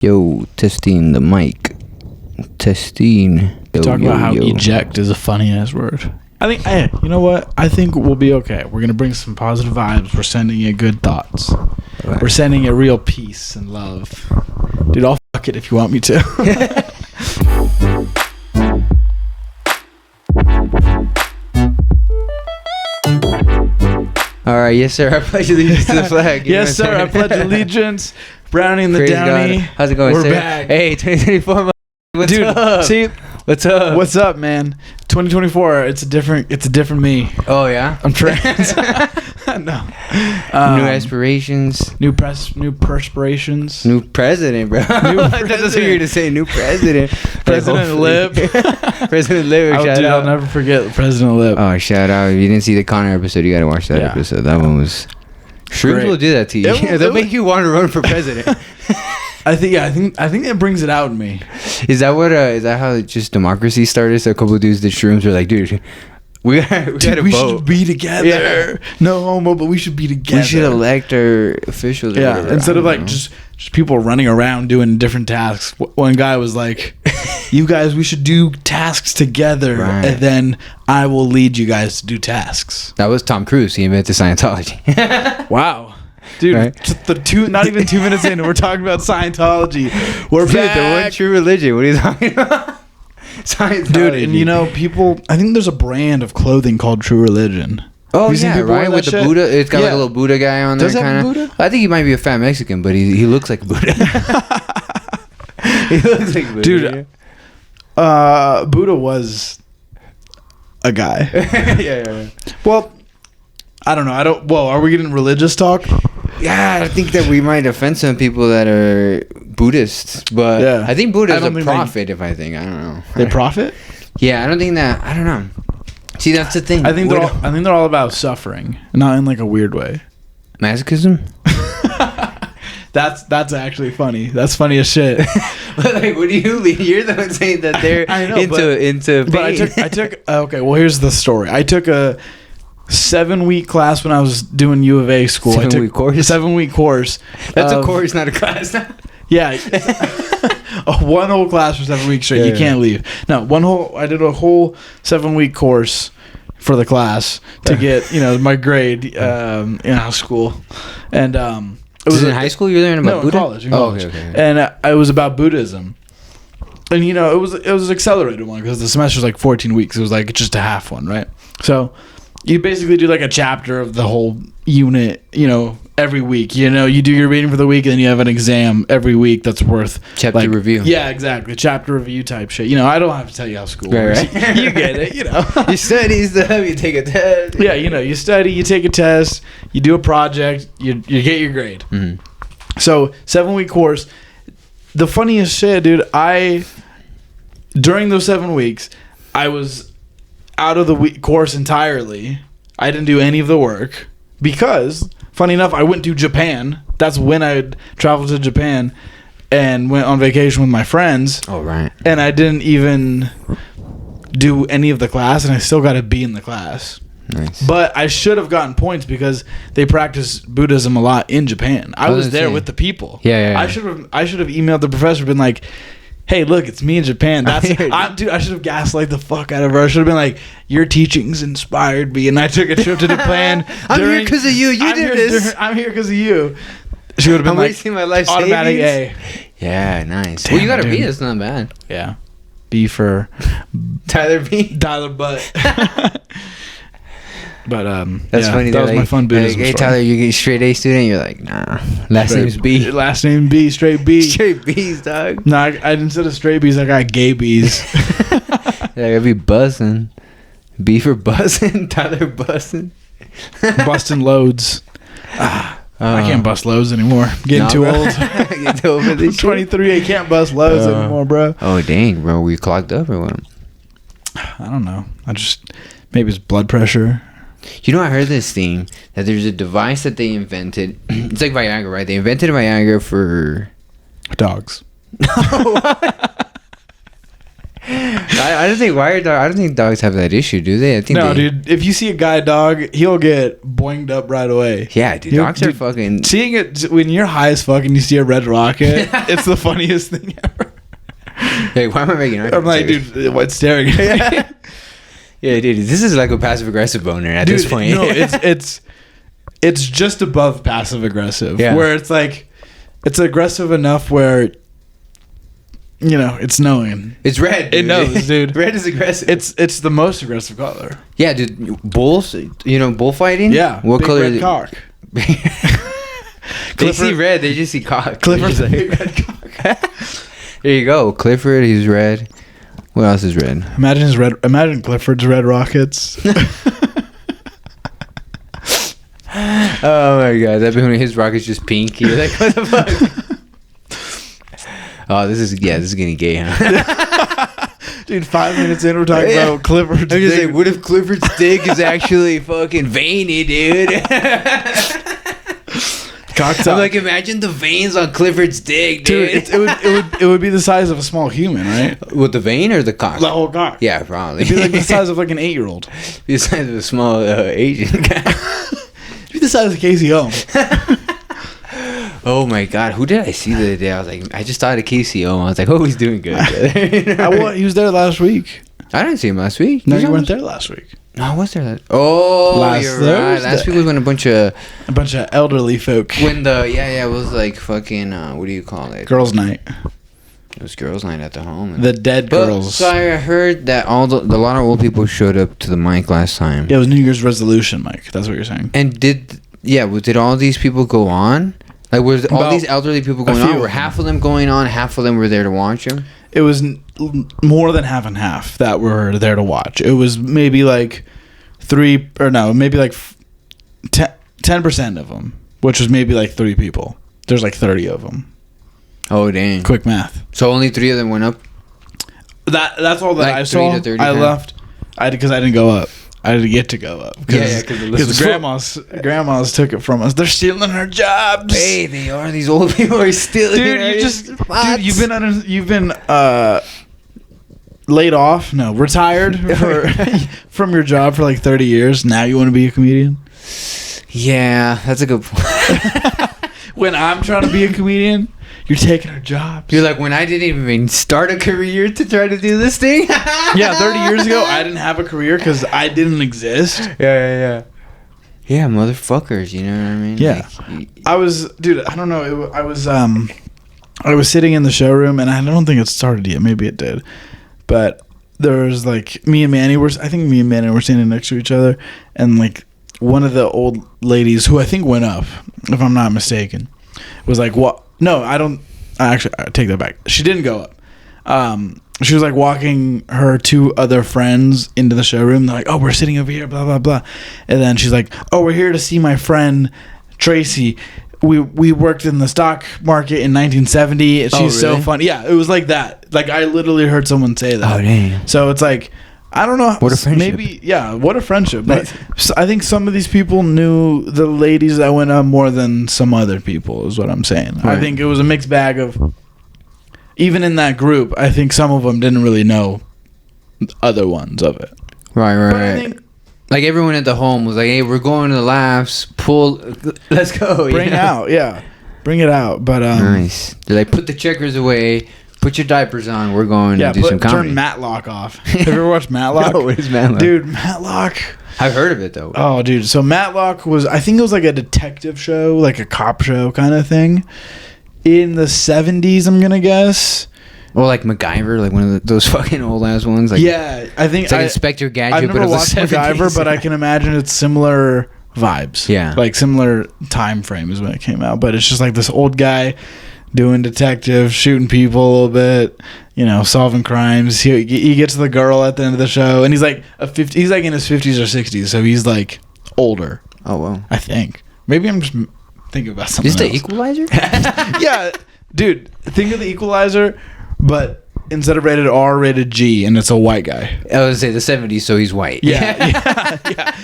Yo, testing the mic. Testing. Talk about how eject is a funny ass word. I think, hey, you know what? I think we'll be okay. We're going to bring some positive vibes. We're sending you good thoughts. Right. We're sending you real peace and love. Dude, I'll fuck it if you want me to. All right, yes, sir. I pledge allegiance to the flag. Yes, sir. I pledge allegiance. Brownie the Downie. How's it going, We're sir? back. Hey, 2024. What's Dude, up? see, what's up? what's up, man? 2024. It's a different me. Oh yeah, I'm trans. No. New aspirations. New perspirations. New president, bro. That's what you're to say. New president. President Lip. President Lip. Oh, shout dude, out. I'll never forget President Lip. Oh, shout out! If you didn't see the Connor episode, you gotta watch that episode. That one was. Shrooms Great. will do that to you. They'll make you want to run for president. I think it brings it out in me. Is that what? Is that how just democracy started? So a couple of dudes did shrooms. Were like, dude, we gotta we vote. should be together. Yeah. No homo, but we should be together. We should elect our officials. Or whatever. Instead of like just people running around doing different tasks. One guy was like, "You guys, we should do tasks together, Right. and then I will lead you guys to do tasks." That was Tom Cruise. He invented Scientology. Wow. Dude, Right? not even 2 minutes in, and we're talking about Scientology. We're Dude, back. the one true religion. What are you talking about? Scientology. Dude, and you know, I think there's a brand of clothing called True Religion. Oh Have you seen yeah, people wear right. that With the shit? Buddha, it's got like Yeah. a little Buddha guy on there. Does it have Kinda. Buddha? I think he might be a fat Mexican, but he looks like Buddha. He looks like Buddha. Dude, Buddha was a guy. yeah. Well, I don't know. Well, are we getting religious talk? Yeah, I think that we might offend some people that are Buddhists, but Yeah. I think Buddha's I don't a think prophet. I don't know. They profit? Yeah, I don't think that. I don't know. See, that's the thing. I think they're all about suffering, not in like a weird way. Masochism. That's actually funny. That's funny as shit. But like, what do you lead? You're the one saying that they're I know, into. But I took. Okay, well, here's the story. I took a 7-week class when I was doing U of A school. 7-week course? 7-week course. That's a course, not a class. Yeah. One whole class for 7 weeks straight. Yeah, You can't leave. No, I did a whole 7-week course for the class to get, my grade in high school. And it Was it in high school? You were learning about Buddha? In college. Okay. And it was about Buddhism. And it was an accelerated one because the semester's like 14 weeks. It was like just a half one, right? So you basically do like a chapter of the whole unit, every week. You do your reading for the week, and then you have an exam every week that's worth Chapter review. Yeah, exactly. Chapter review type shit. I don't have to tell you how school works. Right. You get it. You study stuff. You take a test. Yeah, you study, you take a test, you do a project, you get your grade. Mm-hmm. So 7-week course. The funniest shit, dude. During those 7 weeks, I was out of the course entirely. I didn't do any of the work because, funny enough, I went to Japan. That's when I traveled to Japan and went on vacation with my friends. Oh, right. And I didn't even do any of the class, and I still got to be in the class. Nice. But I should have gotten points because they practice Buddhism a lot in Japan. I was there with the people. Yeah. I should have emailed the professor, been like, "Hey, look, it's me in Japan." Dude, I should have gaslight the fuck out of her. I should have been like, "Your teachings inspired me, and I took a trip to Japan. I'm here because of you. You did this. I'm here because of you." She would have been like, wasting my life automatic savings. A. Yeah, nice. Damn, Well, you got a dude. B. That's not bad. Yeah, B for Tyler B. Tyler Butt. But That's funny. That was my fun Buddhism Hey, story. Tyler, you get straight A student. You're like, nah. Last name's B. Last name B, straight B. Straight B's, dog. No, I instead of straight B's, I got gay B's. Yeah, I'd be buzzing. B for buzzing. Tyler buzzing. Busting loads. I can't bust loads anymore. Getting too old. Getting too old for this shit. 23. I can't bust loads anymore, bro. Oh, dang, bro. We clogged up or what? I don't know. Maybe it's blood pressure. I heard this thing that there's a device that they invented. It's like Viagra, right? They invented Viagra for dogs. I don't think I don't think dogs have that issue, do they? I think dude. If you see a guide dog, he'll get boinged up right away. Yeah, dude. Dogs are fucking. Seeing it when you're high as fuck and you see a red rocket, it's the funniest thing ever. Hey, why am I making? I'm like, dude, what's staring at me? Yeah, dude. This is like a passive aggressive boner at this point. No, it's just above passive aggressive. Yeah. Where it's like, it's aggressive enough where, you know, it's knowing. It's red. It knows, dude. Red is aggressive. It's the most aggressive color. Yeah, dude. Bulls, you know, bullfighting. Yeah. What big color? Red cock. They see red. They just see cock. Clifford's like, big red cock. There you go. Clifford. He's red. What else is red? Imagine Clifford's red rockets. Oh my god, that'd be when his rocket's just pink. You're like, what the fuck? Oh, this is getting gay, huh? Dude, 5 minutes in, we're talking about Clifford's I'm just dick. like, what if Clifford's dick is actually fucking veiny, dude? I'm like, imagine the veins on Clifford's dick, dude. It would be the size of a small human, right? With the vein or the cock? The whole cock. Yeah, probably. It'd be like the size of like an 8-year-old. Be the size of a small Asian guy. It'd be the size of Casey O. Oh my god, who did I see the other day? I was like, I just thought of Casey O. I was like, oh, he's doing good. He was there last week. I didn't see him last week. No, you weren't there last week. No, I was there. You're right. Last week was when a bunch of elderly folk. When it was like fucking what do you call it? Girls' night. It was girls' night at the home. The dead girls. So I heard that a lot of old people showed up to the mic last time. Yeah, it was New Year's resolution, Mike. That's what you're saying. And did all these people go on? Like, was all these elderly people going on? Were half of them going on? Half of them were there to watch them? It was more than half and half that were there to watch. It was maybe like 10% of them, which was maybe like 3 people. There's like 30 of them. Oh, dang. Quick math. So only 3 of them went up? That's all that like I saw. 3 to 30 I left. Because I didn't go up. I didn't get to go up. Because grandmas took it from us. They're stealing our jobs. Hey, they are. These old people are stealing. Dude, you've been laid off. No, retired from your job for like 30 years. Now you want to be a comedian? Yeah, that's a good point. When I'm trying to be a comedian, you're taking our jobs. You're like, when I didn't even start a career to try to do this thing. Yeah, 30 years ago, I didn't have a career because I didn't exist. Yeah, motherfuckers, you know what I mean? Yeah. Like, I was sitting in the showroom, and I don't think it started yet. Maybe it did. But there was like, me and Manny were standing next to each other, and like one of the old ladies, who I think went up, if I'm not mistaken, was like, what? No, I take that back. She didn't go up. She was like walking her 2 other friends into the showroom. They're like, oh, we're sitting over here, blah, blah, blah. And then she's like, oh, we're here to see my friend Tracy. We worked in the stock market in 1970. She's so funny. Yeah, it was like that. Like, I literally heard someone say that. Oh, dang. So it's like, I don't know. What a friendship. What a friendship. But I think some of these people knew the ladies that went up more than some other people, is what I'm saying. Right. I think it was a mixed bag of, even in that group, I think some of them didn't really know other ones of it. Right. I think, like, everyone at the home was like, hey, we're going to the laughs. Let's go. Bring it out. Yeah. Bring it out. But nice. They're like, put the checkers away. Put your diapers on. We're going to do some comedy. Turn Matlock off. Have you ever watched Matlock? No, what is Matlock? Dude, Matlock. I've heard of it, though. Oh, dude. So Matlock I think it was like a detective show, like a cop show kind of thing. In the 70s, I'm going to guess. Or like MacGyver, like one of those fucking old ass ones. Like, yeah, I think it's like Inspector Gadget. I've never watched MacGyver, but I can imagine it's similar vibes. Yeah, like similar time frame is when it came out. But it's just like this old guy doing detective, shooting people a little bit, solving crimes. He gets the girl at the end of the show, and he's like he's like in his 50s or 60s, so he's like older. Oh well, I think maybe I'm just thinking about something. Is this the Equalizer? Yeah, dude. Think of the Equalizer. But instead of rated R, rated G, and it's a white guy. I would say the 70s, so he's white. Yeah.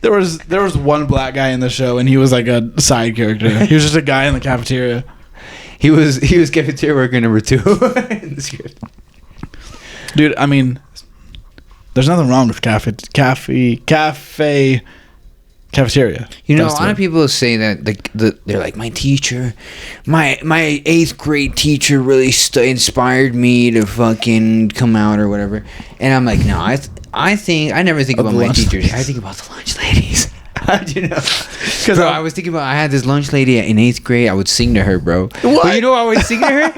There was one black guy in the show, and he was like a side character. He was just a guy in the cafeteria. He was cafeteria worker number 2 in the script. Dude, I mean, There's nothing wrong with cafeteria. You know, That's a lot of people say that they're like, my teacher, my 8th grade teacher really inspired me to fucking come out or whatever. And I'm like, no, I never think about my teachers. I think about the lunch ladies. How'd you know? Because I was thinking about, I had this lunch lady in 8th grade. I would sing to her, bro. What? But you know what I would sing to her?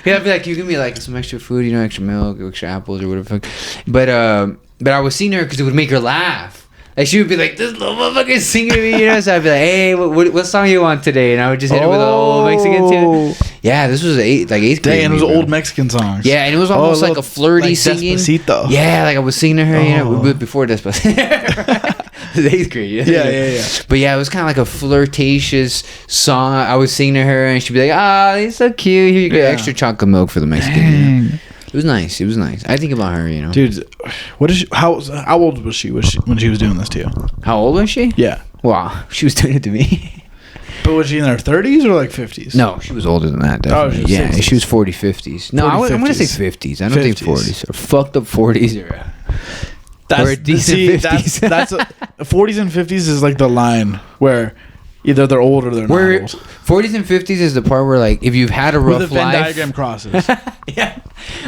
Yeah, I'd be like, you give me like some extra food, you know, extra milk, extra apples or whatever. But I would sing to her because it would make her laugh. Like, she would be like, this little motherfucker singing to me, you know? So I'd be like, hey, what song you want today? And I would just hit it with an old Mexican tune. Yeah, this was 8th grade. Dang, and it was old Mexican songs. Yeah, and it was almost like a flirty like singing. Despacito. Yeah, like I was singing to her, you know, before Despacito. It was 8th grade. Yeah. But yeah, it was kind of like a flirtatious song. I would sing to her, and she'd be like, "Ah, he's so cute. Here you get extra chocolate milk for the Mexican." You know? It was nice. I think about her, you know. Dude, what is she, how old was she when she was doing this to you? How old was she? Yeah. Wow, she was doing it to me. But was she in her 30s or like 50s? No, she was older than that, definitely. Oh, she was 40, 50s. No, I'm going to say 50s. I don't think 40s. Or fucked up 40s or a decent 50s. That's 40s and 50s is like the line where either they're old or they're not old. 40s and 50s is the part where, like, if you've had a rough life. Where the Venn diagram crosses. Yeah.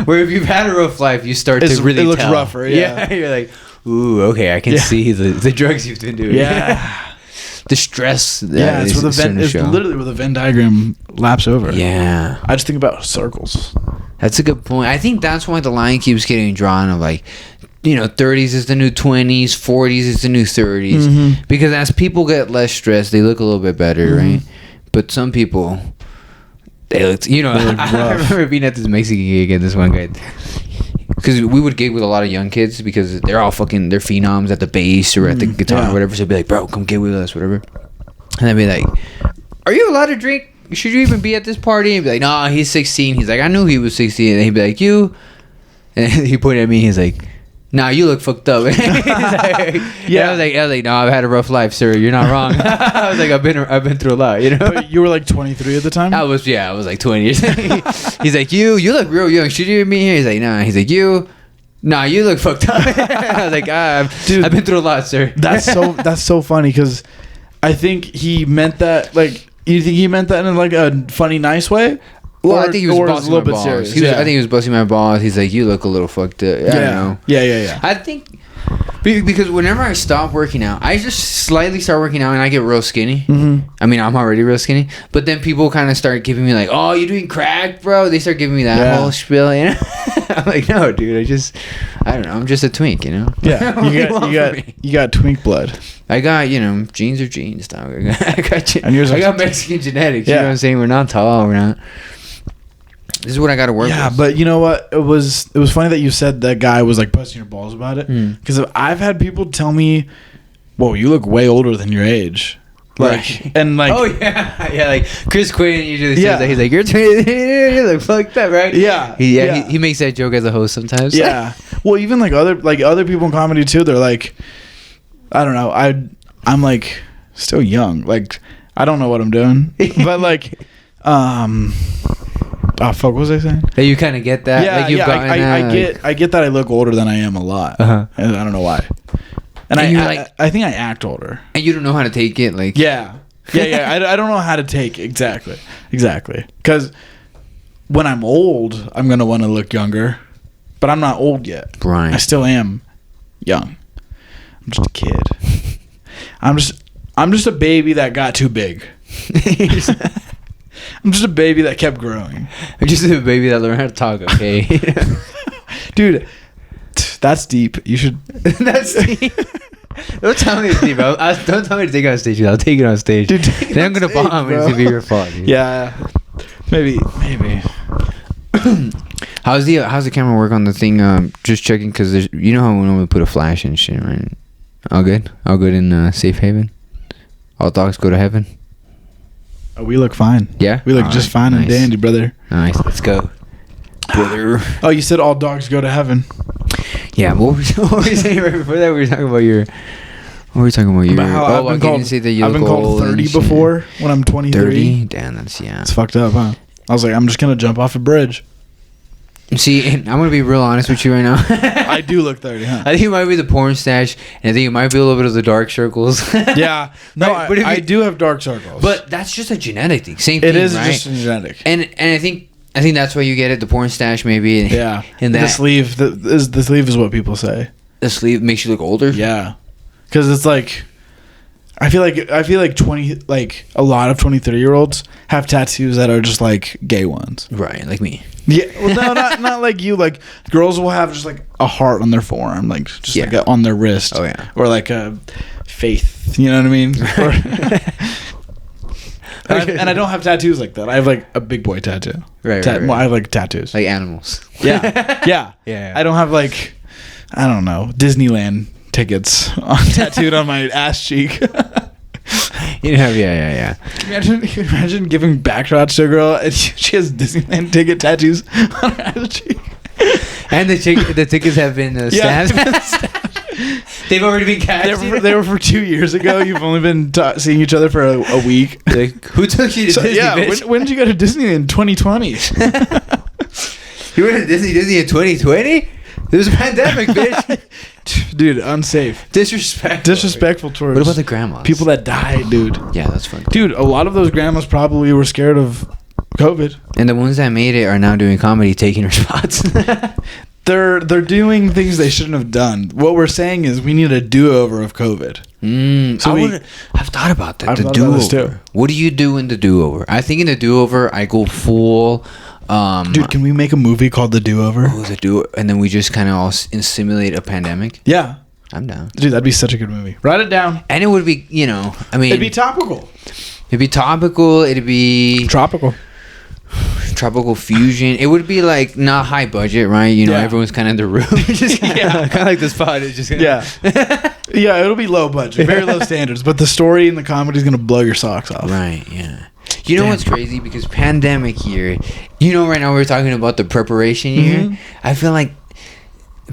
Where if you've had a rough life, you start to really it looks tell. rougher, yeah. You're like, ooh, okay, I can see the drugs you've been doing. Yeah. The stress. Yeah, it's literally where the Venn diagram laps over. Yeah. I just think about circles. That's a good point. I think that's why the line keeps getting drawn of, like, you know, 30s is the new 20s, 40s is the new 30s. Mm-hmm. Because as people get less stressed, they look a little bit better, right? But some people, they look, you know, I remember being at this Mexican gig and this one guy, because we would gig with a lot of young kids because they're all fucking, they're phenoms at the bass or at the guitar or whatever. So I'd be like, bro, come gig with us, whatever. And I'd be like, are you allowed to drink? Should you even be at this party? And be like, no, he's 16. He's like, I knew he was 16. And he'd be like, you? And he pointed at me. He's like, nah, you look fucked up. Like, yeah. I was like, no, I've had a rough life, sir. You're not wrong. I was like, I've been through a lot, you know. But you were like 23 at the time. I was like 20 years. He's like, you look real young. Should you be here? He's like, nah. He's like, nah, you look fucked up. I was like, dude, I've been through a lot, sir. That's so funny because I think he meant that. Like, you think he meant that in like a funny, nice way? Well, I think he was busting my balls. I think he was busting my balls. He's like, you look a little fucked up. I don't know. Yeah. I think because whenever I stop working out, I just slightly start working out and I get real skinny. Mm-hmm. I mean, I'm already real skinny. But then people kind of start giving me like, oh, you're doing crack, bro. They start giving me that whole spiel, you know? I'm like, no, dude. I don't know. I'm just a twink, you know? Yeah. You got twink blood. I got, you know, genes are genes, dog. I got Mexican genetics. You know what I'm saying? We're not tall. We're not. This is what I got to work with. Yeah, but you know what? It was funny that you said that guy was like busting your balls about it. Because I've had people tell me, whoa, you look way older than your age. Like, and like, oh yeah, like Chris Quinn usually says that. He's like, you look fucked up, right? Yeah. He makes that joke as a host sometimes. Yeah. Well, even like other people in comedy too, they're like, I don't know. I'm like still young. Like, I don't know what I'm doing. But like, oh fuck! What was I saying? That you kind of get that. Yeah, like you've I get that I look older than I am a lot. And I don't know why. And I think I act older. And you don't know how to take it, like. Yeah. I don't know how to take exactly. Because when I'm old, I'm gonna want to look younger, but I'm not old yet. Right. I still am young. I'm just a kid. I'm just a baby that got too big. I'm just a baby that kept growing. I'm just a baby that learned how to talk, okay? Dude, that's deep. You should... That's deep. Don't tell me it's deep, bro. Don't tell me to take it on stage. I'll take it on stage. Dude, then I'm going to bomb and it's going to be your fault, dude. Yeah. Maybe. How's the camera work on the thing? Just checking, because you know how we normally put a flash and shit, right? All good in Safe Haven? All dogs go to heaven? We look fine. Yeah? We look just fine and dandy, brother. Nice. Let's go. Brother. Oh, you said all dogs go to heaven. Yeah, what were you saying right before that? We were talking about your... What were we talking about? I've been called 30 before when I'm 23. 30? Damn, that's... Yeah. It's fucked up, huh? I was like, I'm just going to jump off a bridge. See, and I'm gonna be real honest with you right now. I do look 30, huh? I think it might be the porn stash, and I think it might be a little bit of the dark circles. Yeah. No, Right, but I do have dark circles. But that's just a genetic thing. Same thing, it is right? just a genetic. And I think that's why you get it. The porn stash, maybe. Yeah. And the sleeve. The sleeve is what people say. The sleeve makes you look older. Yeah. Because it's like, I feel like 20, like a lot of 23-year-olds have tattoos that are just like gay ones. Right, like me. Yeah. Well, no, not like you. Like girls will have just like a heart on their forearm, like just like on their wrist. Oh yeah. Or like a faith. You know what I mean? And I don't have tattoos like that. I have like a big boy tattoo. Right. Well, I have like tattoos. Like animals. Yeah. Yeah. I don't have like, I don't know, Disneyland tickets tattooed on my ass cheek. You have yeah. Can you imagine giving backshots to a girl and she has Disneyland ticket tattoos on her ass cheek? And the tickets have been stabbed. They've already been cashed. They were for 2 years ago. You've only been seeing each other for a week. Like, who took you to Disney? Yeah, bitch? when did you go to Disney in 2020? You went to Disney in 2020? There was a pandemic, bitch. Dude, unsafe. Disrespectful towards. What about the grandmas? People that died, dude. Yeah, that's fun. Dude, a lot of those grandmas probably were scared of COVID. And the ones that made it are now doing comedy, taking her spots. They're doing things they shouldn't have done. What we're saying is we need a do-over of COVID. I've thought about that. I've The thought about this do-over. too. What do you do in the do-over? I think in the do-over, I go full. Dude, can we make a movie called The Do-Over? Oh, the do, and then we just kind of all simulate a pandemic. Yeah. I'm down. Dude, that'd be such a good movie. Write it down. And it would be, I mean, It'd be topical. It'd be topical. It'd be Tropical fusion. It would be like not high budget, right? Everyone's kind of in the room. Just kind of like this pod is just yeah. Yeah, it'll be low budget, very low standards, but the story and the comedy is gonna blow your socks off. Right. Yeah. You know what's crazy? Because pandemic year, right now we're talking about the preparation year. Mm-hmm. I feel like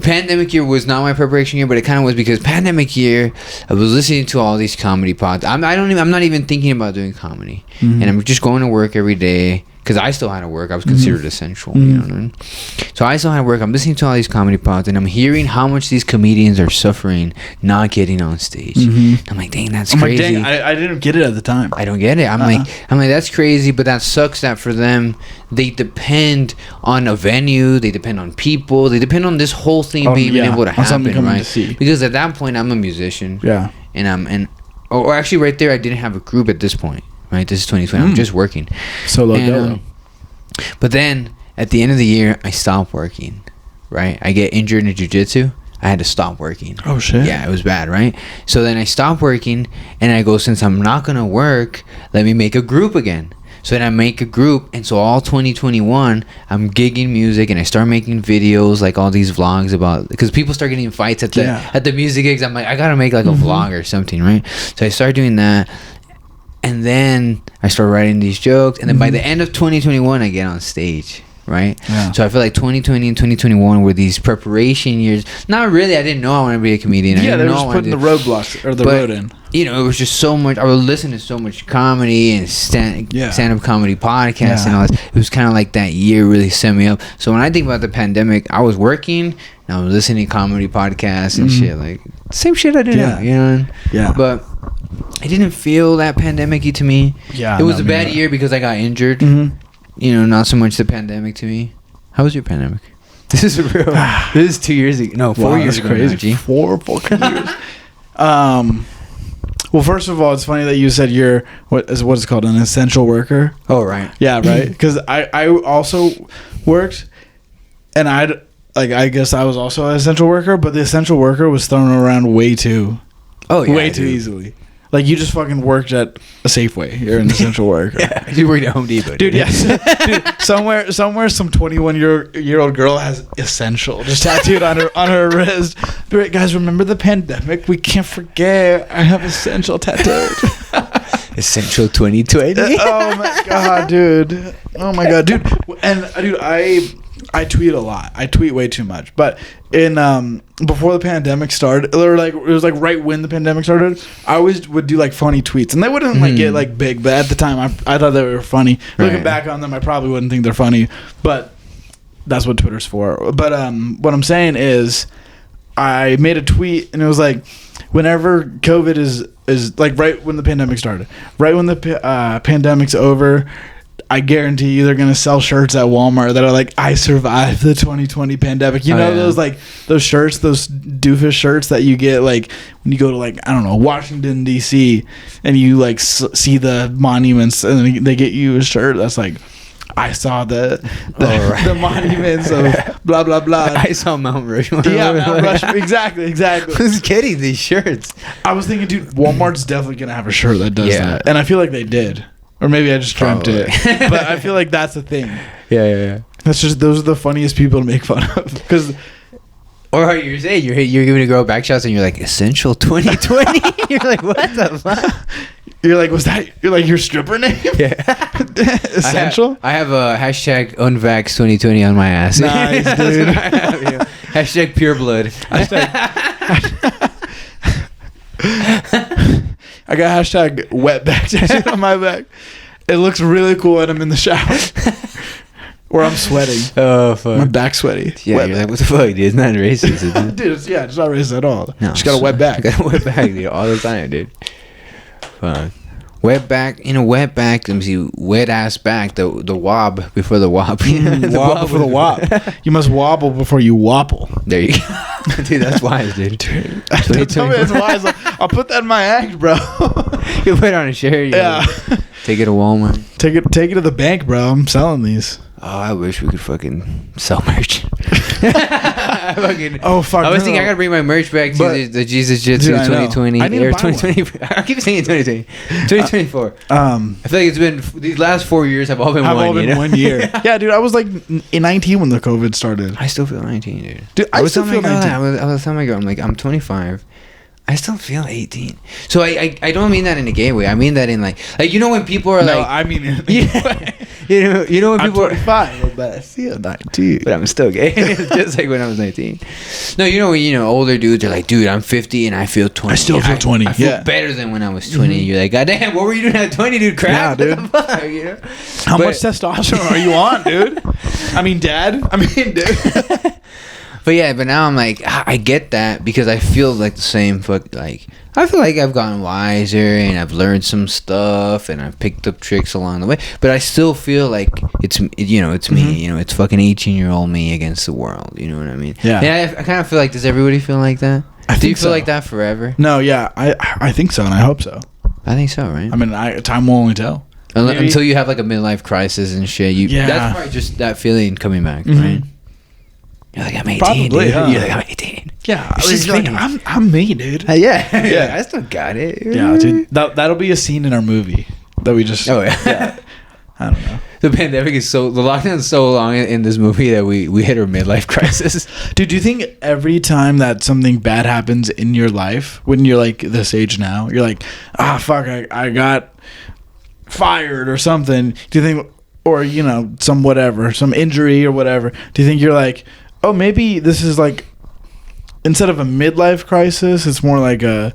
pandemic year was not my preparation year, but it kind of was because pandemic year, I was listening to all these comedy pods. I'm not even thinking about doing comedy, and I'm just going to work every day. Because I still had to work. I was considered essential. You know what I mean? So I still had to work. I'm listening to all these comedy pods, and I'm hearing how much these comedians are suffering not getting on stage. I'm like, dang, that's crazy. Like, dang, I didn't get it at the time. I don't get it. I'm like, that's crazy, but that sucks that for them, they depend on a venue, they depend on people, they depend on this whole thing being able to happen, right? Because at that point, I'm a musician. Yeah. Or actually right there, I didn't have a group at this point. Right, this is 2020. I'm just working. Solo dolo. But then at the end of the year, I stopped working. Right, I get injured in jiu-jitsu. I had to stop working. Oh shit. Yeah, it was bad. Right. So then I stopped working, and I go, since I'm not gonna work, let me make a group again. So then I make a group, and so all 2021, I'm gigging music, and I start making videos, like all these vlogs about, because people start getting in fights at the music gigs. I'm like, I gotta make like a vlog or something, right? So I start doing that. And then I start writing these jokes. And then by the end of 2021, I get on stage, right? Yeah. So I feel like 2020 and 2021 were these preparation years. Not really. I didn't know I wanted to be a comedian. Yeah, they were just putting the roadblocks or the road in. It was just so much. I would listen to so much comedy and stand-up comedy podcasts and all this. It was kind of like that year really set me up. So when I think about the pandemic, I was working and I was listening to comedy podcasts and shit. Like, same shit I do now, you know? Yeah. But it didn't feel that pandemic-y to me. Yeah. It was a bad year because I got injured. Not so much the pandemic to me. How was your pandemic? This is real. This is 2 years ago. No, 4 years ago. Crazy. Now, 4 fucking years. Well, first of all, it's funny that you said you're what is it called, an essential worker. Oh, right. Yeah, right. Because I also worked, and I guess I was also an essential worker, but the essential worker was thrown around way too easily. Like, you just fucking worked at a Safeway. You're an essential worker. Yeah, you worked at Home Depot, dude. Yes, dude. Somewhere, some 21-year-old girl has essential just tattooed on her wrist. But guys, remember the pandemic? We can't forget. I have essential tattooed. Essential 2020. Oh my god, dude. Oh my god, dude. And dude, I tweet a lot. I tweet way too much. But in before the pandemic started, or like it was like right when the pandemic started, I always would do like funny tweets, and they wouldn't like get like big. But at the time, I thought they were funny. Right. Looking back on them, I probably wouldn't think they're funny. But that's what Twitter's for. But what I'm saying is, I made a tweet and it was like, whenever COVID is like right when the pandemic started, right when the pandemic's over, I guarantee you they're gonna sell shirts at Walmart that are like, I survived the 2020 pandemic. You know, those like those shirts, those doofus shirts that you get like when you go to like, I don't know, Washington D.C. and you like see the monuments and then they get you a shirt that's like, I saw the monuments of blah blah blah. I saw Mount Rushmore. Yeah, Mount Rushmore. Exactly. Who's getting these shirts? I was thinking, dude, Walmart's definitely gonna have a shirt that does that, and I feel like they did. Or maybe I just dreamt it. But I feel like that's the thing. Yeah. That's just, those are the funniest people to make fun of. Because, or you're saying you're giving a girl back shots and you're like, Essential 2020? You're like, what the fuck? You're like, was that your stripper name? Yeah. Essential? I have a hashtag unvax 2020 on my ass. Nice, dude. Hashtag pure blood. I got hashtag wet back tattooed on my back. It looks really cool when I'm in the shower. Or I'm sweating. Oh, fuck. My back's sweaty. Yeah, wet you're back. like, what the fuck, dude? It's not racist, is it? Dude, it's not racist at all. No, just got a wet back. I got a wet back, dude, all the time, dude. Fuck. Wet back, wet back, let me see, wet ass back, the wob before the wop. The wob before the wop. You must wobble before you wobble. There you go. Dude, that's wise, dude. Tell me that's wise. I'll put that in my act, bro. You put it on a shirt. Yeah. Take it to Walmart. Take it to the bank, bro. I'm selling these. Oh, I wish we could fucking sell merch. Oh, fuck. I was thinking I gotta bring my merch back to the Jesus Jitsu 2020 or 2020. I keep saying 2020, 2024. I feel like it's been these last 4 years have all been one. 1 year. Yeah, dude. I was like 19 when the COVID started. I still feel 19, dude. Dude, I still feel 19. I was telling my girl, I'm like, I'm 25. I still feel 18. So I don't mean that in a gay way. I mean that in like you know when people are like, I mean in a gay way. You know when people I'm 25, but I feel 19. But I'm still gay. Just like when I was 19. No, you know when older dudes are like, dude, I'm 50 and I feel 20. I still feel 20. I feel better than when I was 20. You're like, God damn, what were you doing at 20, dude? Crap. Yeah, dude. What the fuck, you know? How much testosterone are you on, dude? I mean, Dad. Dude. But yeah, but now I'm like, I get that because I feel like the same I feel like I've gotten wiser and I've learned some stuff and I've picked up tricks along the way. But I still feel like it's me, it's fucking 18-year-old me against the world. You know what I mean? Yeah. And I kind of feel like, does everybody feel like that? Do you feel like that forever? No, yeah. I think so, and I hope so. I think so, right? I mean, time will only tell. Until you have like a midlife crisis and shit. That's probably just that feeling coming back, right? You're like, I'm 18, Probably, dude. huh? You're like, I'm 18. Yeah, I was like, I'm me, dude. Yeah, I still got it. Yeah, dude. That'll be a scene in our movie that we just. Oh yeah. I don't know. The pandemic the lockdown is so long in this movie that we hit our midlife crisis. Dude, do you think every time that something bad happens in your life, when you're like this age now, you're like, fuck, I got fired or something? Do you think, or some injury or whatever? Do you think you're like, oh, maybe this is like, instead of a midlife crisis, it's more like a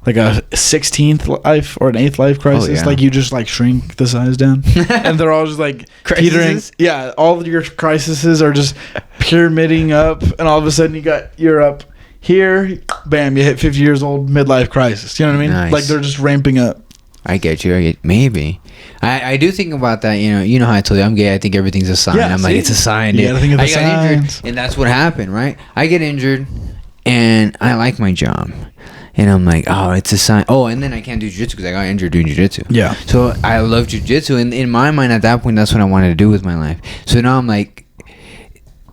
16th life or an 8th life crisis. Oh, yeah. Like you just like shrink the size down, and they're all just like petering. Yeah, all of your crises are just pyramiding up, and all of a sudden you're up here. Bam, you hit 50 years old, midlife crisis. You know what I mean? Nice. Like they're just ramping up. I get you. Maybe. I do think about that. You know how I told you I'm gay. I think everything's a sign. Yeah, I'm like, it's a sign. You dude. gotta think of the I got signs. injured, and that's what happened, right? I get injured, and I like my job, and I'm like, oh, it's a sign. Oh, and then I can't do jiu-jitsu because I got injured doing jiu-jitsu. Yeah. So I love jiu-jitsu, and in my mind at that point, that's what I wanted to do with my life. So now I'm like,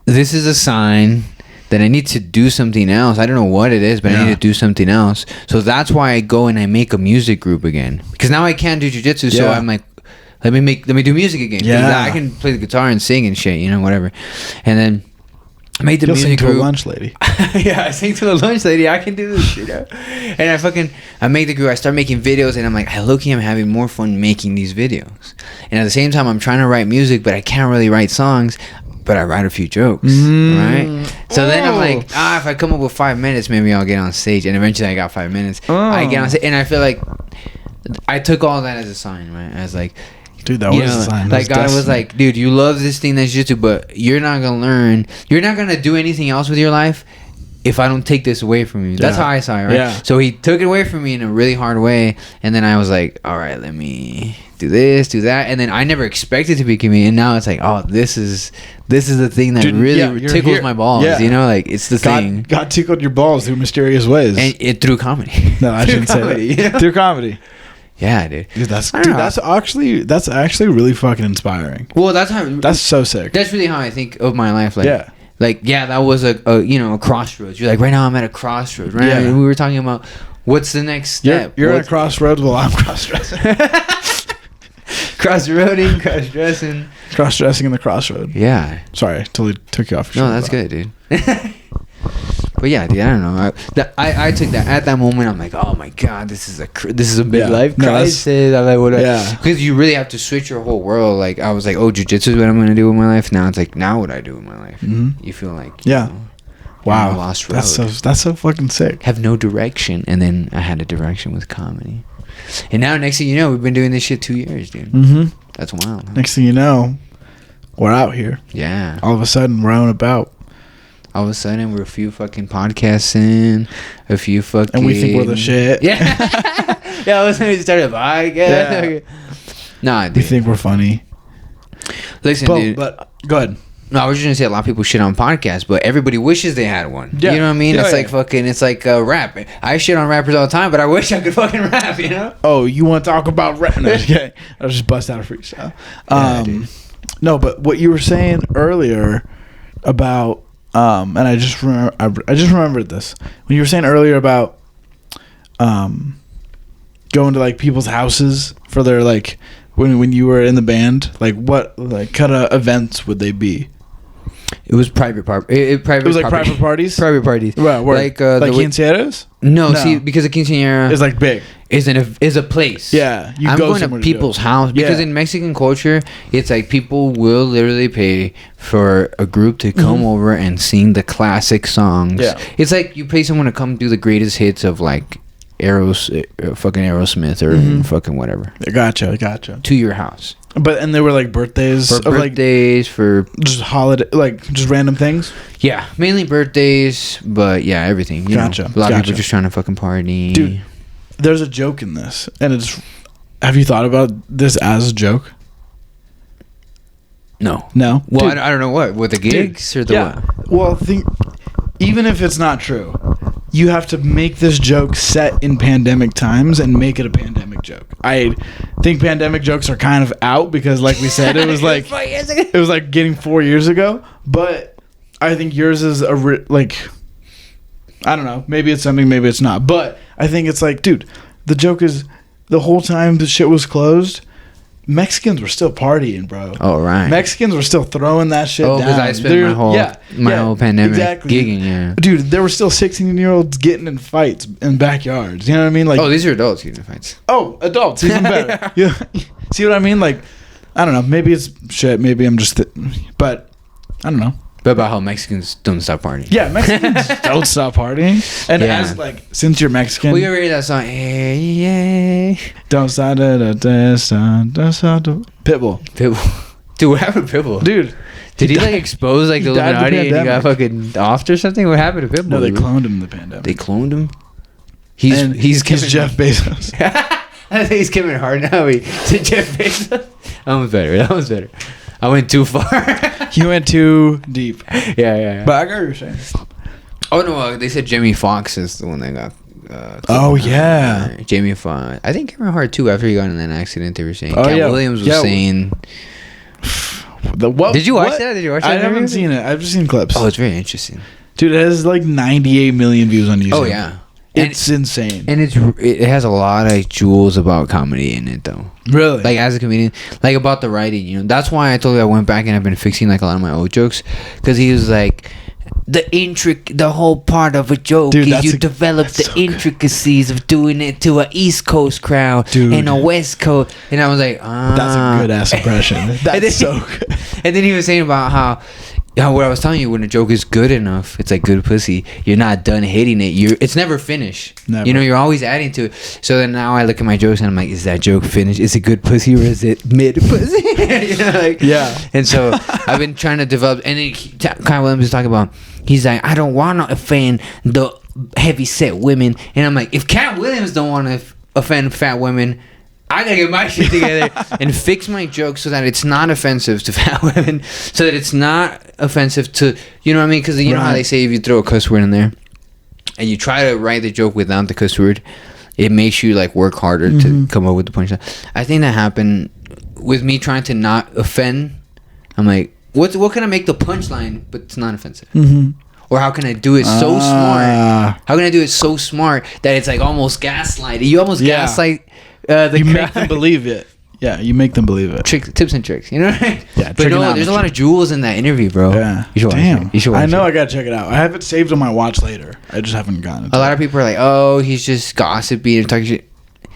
this is a sign that I need to do something else. I don't know what it is, but I need to do something else. So that's why I go and I make a music group again. Because now I can't do jiu-jitsu, so I'm like, let me do music again. Yeah. I can play the guitar and sing and shit, whatever. And then I made the music group. Sing to a lunch lady. Yeah, I sing to a lunch lady. I can do this shit. And I make the group. I start making videos, and I'm like, low-key, I'm having more fun making these videos. And at the same time, I'm trying to write music, but I can't really write songs. But I write a few jokes, right? So then I'm like, if I come up with 5 minutes, maybe I'll get on stage. And eventually I got 5 minutes. I get on stage, and I feel like I took all that as a sign, right? I was like, Dude, that was a sign. Like God was like, dude, you love this thing that's jiu-jitsu, but you're not gonna learn. You're not gonna do anything else with your life if I don't take this away from you. That's how I saw it, right? Yeah. So he took it away from me in a really hard way, and then I was like, all right, let me do this, do that, and then I never expected to be a comedian. And now it's like, oh, this is the thing that really tickles my balls. Yeah. You know, like it's the thing. God tickled your balls through mysterious ways, and it through comedy. No, I shouldn't say that. Through comedy. Yeah, dude. That's actually really fucking inspiring. Well, that's so sick. That's really how I think of my life. Like, that was a crossroads. You're like, right now I'm at a crossroads. Right now we were talking about what's the next step. You're at a crossroads while I'm cross-dressing. Cross-roading, cross-dressing. Cross-dressing in the crossroad. Yeah. Sorry, totally took you off. No, that's good, dude. But yeah, dude, I don't know. I took that at that moment. I'm like, oh my god, this is a big life crisis. I'm like, what? Because you really have to switch your whole world. Like I was like, oh, jiu-jitsu is what I'm gonna do with my life. Now it's like, now what I do with my life. Mm-hmm. You feel like, wow, lost road. That's so fucking sick. Have no direction, and then I had a direction with comedy. And now, next thing you know, we've been doing this shit 2 years, dude. Mm-hmm. That's wild. Huh? Next thing you know, we're out here. Yeah. All of a sudden, we're out and about. All of a sudden, we're a few fucking podcasts in, a few fucking... And we think we're the shit. Yeah. Yeah, all of a sudden we started a podcast. Yeah. Nah, dude. We think we're funny. Listen, dude. But, go ahead. No, I was just going to say a lot of people shit on podcasts, but everybody wishes they had one. Yeah. You know what I mean? It's like fucking... It's like rap. I shit on rappers all the time, but I wish I could fucking rap, you know? Oh, you want to talk about rap? No, okay. I'll just bust out a freestyle. No, but what you were saying earlier about... and I just remembered this when you were saying earlier about going to like people's houses for their like when you were in the band, like what like kind of events would they be? It was private private parties. Private parties. Right, like quinceañeras? No, see, because a quinceañera is like big. Is a place. Yeah, I'm going to people's house because in Mexican culture, it's like people will literally pay for a group to come over and sing the classic songs. Yeah, it's like you pay someone to come do the greatest hits of like fucking Aerosmith or fucking whatever. Gotcha. To your house. And they were like birthdays, for just holiday, like just random things. Yeah, mainly birthdays, but yeah, everything. You know, a lot of people just trying to fucking party. Dude, there's a joke in this, and it's. Have you thought about this as a joke? No. Well, dude, I don't know what the gigs or the what. Well, even if it's not true, you have to make this joke set in pandemic times and make it a pandemic joke. I think pandemic jokes are kind of out because, like we said, it was like it was like getting 4 years ago. But I think yours is like I don't know. Maybe it's something, maybe it's not. But I think it's like, dude, the joke is the whole time the shit was closed, Mexicans were still partying, bro. Oh, right. Mexicans were still throwing that shit down. Oh, because I spent my whole pandemic gigging, yeah. Dude, there were still 16-year-olds getting in fights in backyards. You know what I mean? Like, oh, these are adults getting in fights. Oh, adults, even better. Yeah. See what I mean? Like, I don't know. Maybe it's shit. Maybe I'm just... but, I don't know. But about how Mexicans don't stop partying. Yeah, Mexicans don't stop partying. And as, like, since you're Mexican... Well, you ever hear that song? Hey. Don't stop, Pitbull. Dude, what happened to Pitbull? Dude. Did he like, expose, like, the Illuminati and he got fucking offed or something? What happened to Pitbull? No, they cloned him in the pandemic. They cloned him? He's Jeff Bezos. I think he's Kevin Hart now. He's Jeff Bezos. That was better. I went too far. You went too deep. Yeah. But I got what you're saying. Oh, no. They said Jamie Foxx is the one that got... yeah. Jamie Foxx. I think Kevin Hart, too, after he got in that accident, they were saying... Oh, Cat Williams was saying... Did you watch that? I haven't seen it. I've just seen clips. Oh, it's very interesting. Dude, it has like 98 million views on YouTube. Oh, yeah. It's insane. And it has a lot of jewels about comedy in it, though. Really? Like, as a comedian, like, about the writing, you know. That's why I told you I went back and I've been fixing, like, a lot of my old jokes. Because he was like, the whole part of a joke is you develop the intricacies of doing it to a East Coast crowd and a West Coast. And I was like, That's a good-ass impression. That's so good. And then he was saying about how Yeah, what I was telling you, when a joke is good enough, it's like good pussy. You're not done hating it. It's never finished. Never. You know, you're always adding to it. So then now I look at my jokes and I'm like, is that joke finished? Is it good pussy or is it mid pussy? You know, like, yeah. And so I've been trying to develop. And then Kyle Williams is talking about. He's like, I don't want to offend the heavy set women. And I'm like, if Cat Williams don't want to offend fat women, I gotta get my shit together and fix my joke so that it's not offensive to fat women, so that it's not offensive to, you know what I mean? Because you know how they say if you throw a cuss word in there and you try to write the joke without the cuss word, it makes you like work harder to come up with the punchline. I think that happened with me trying to not offend. I'm like, what can I make the punchline but it's not offensive? Or how can I do it so smart? How can I do it so smart that it's like almost gaslighting? You almost gaslight. You make them believe it. Yeah, you make them believe it. Tips and tricks, you know? Yeah, but no, there's a lot of jewels in that interview, bro. Yeah, you should watch it. You should watch I know I gotta check it out. I have it saved on my watch later. I just haven't gotten it. A lot of people are like, "Oh, he's just gossiping and talking shit."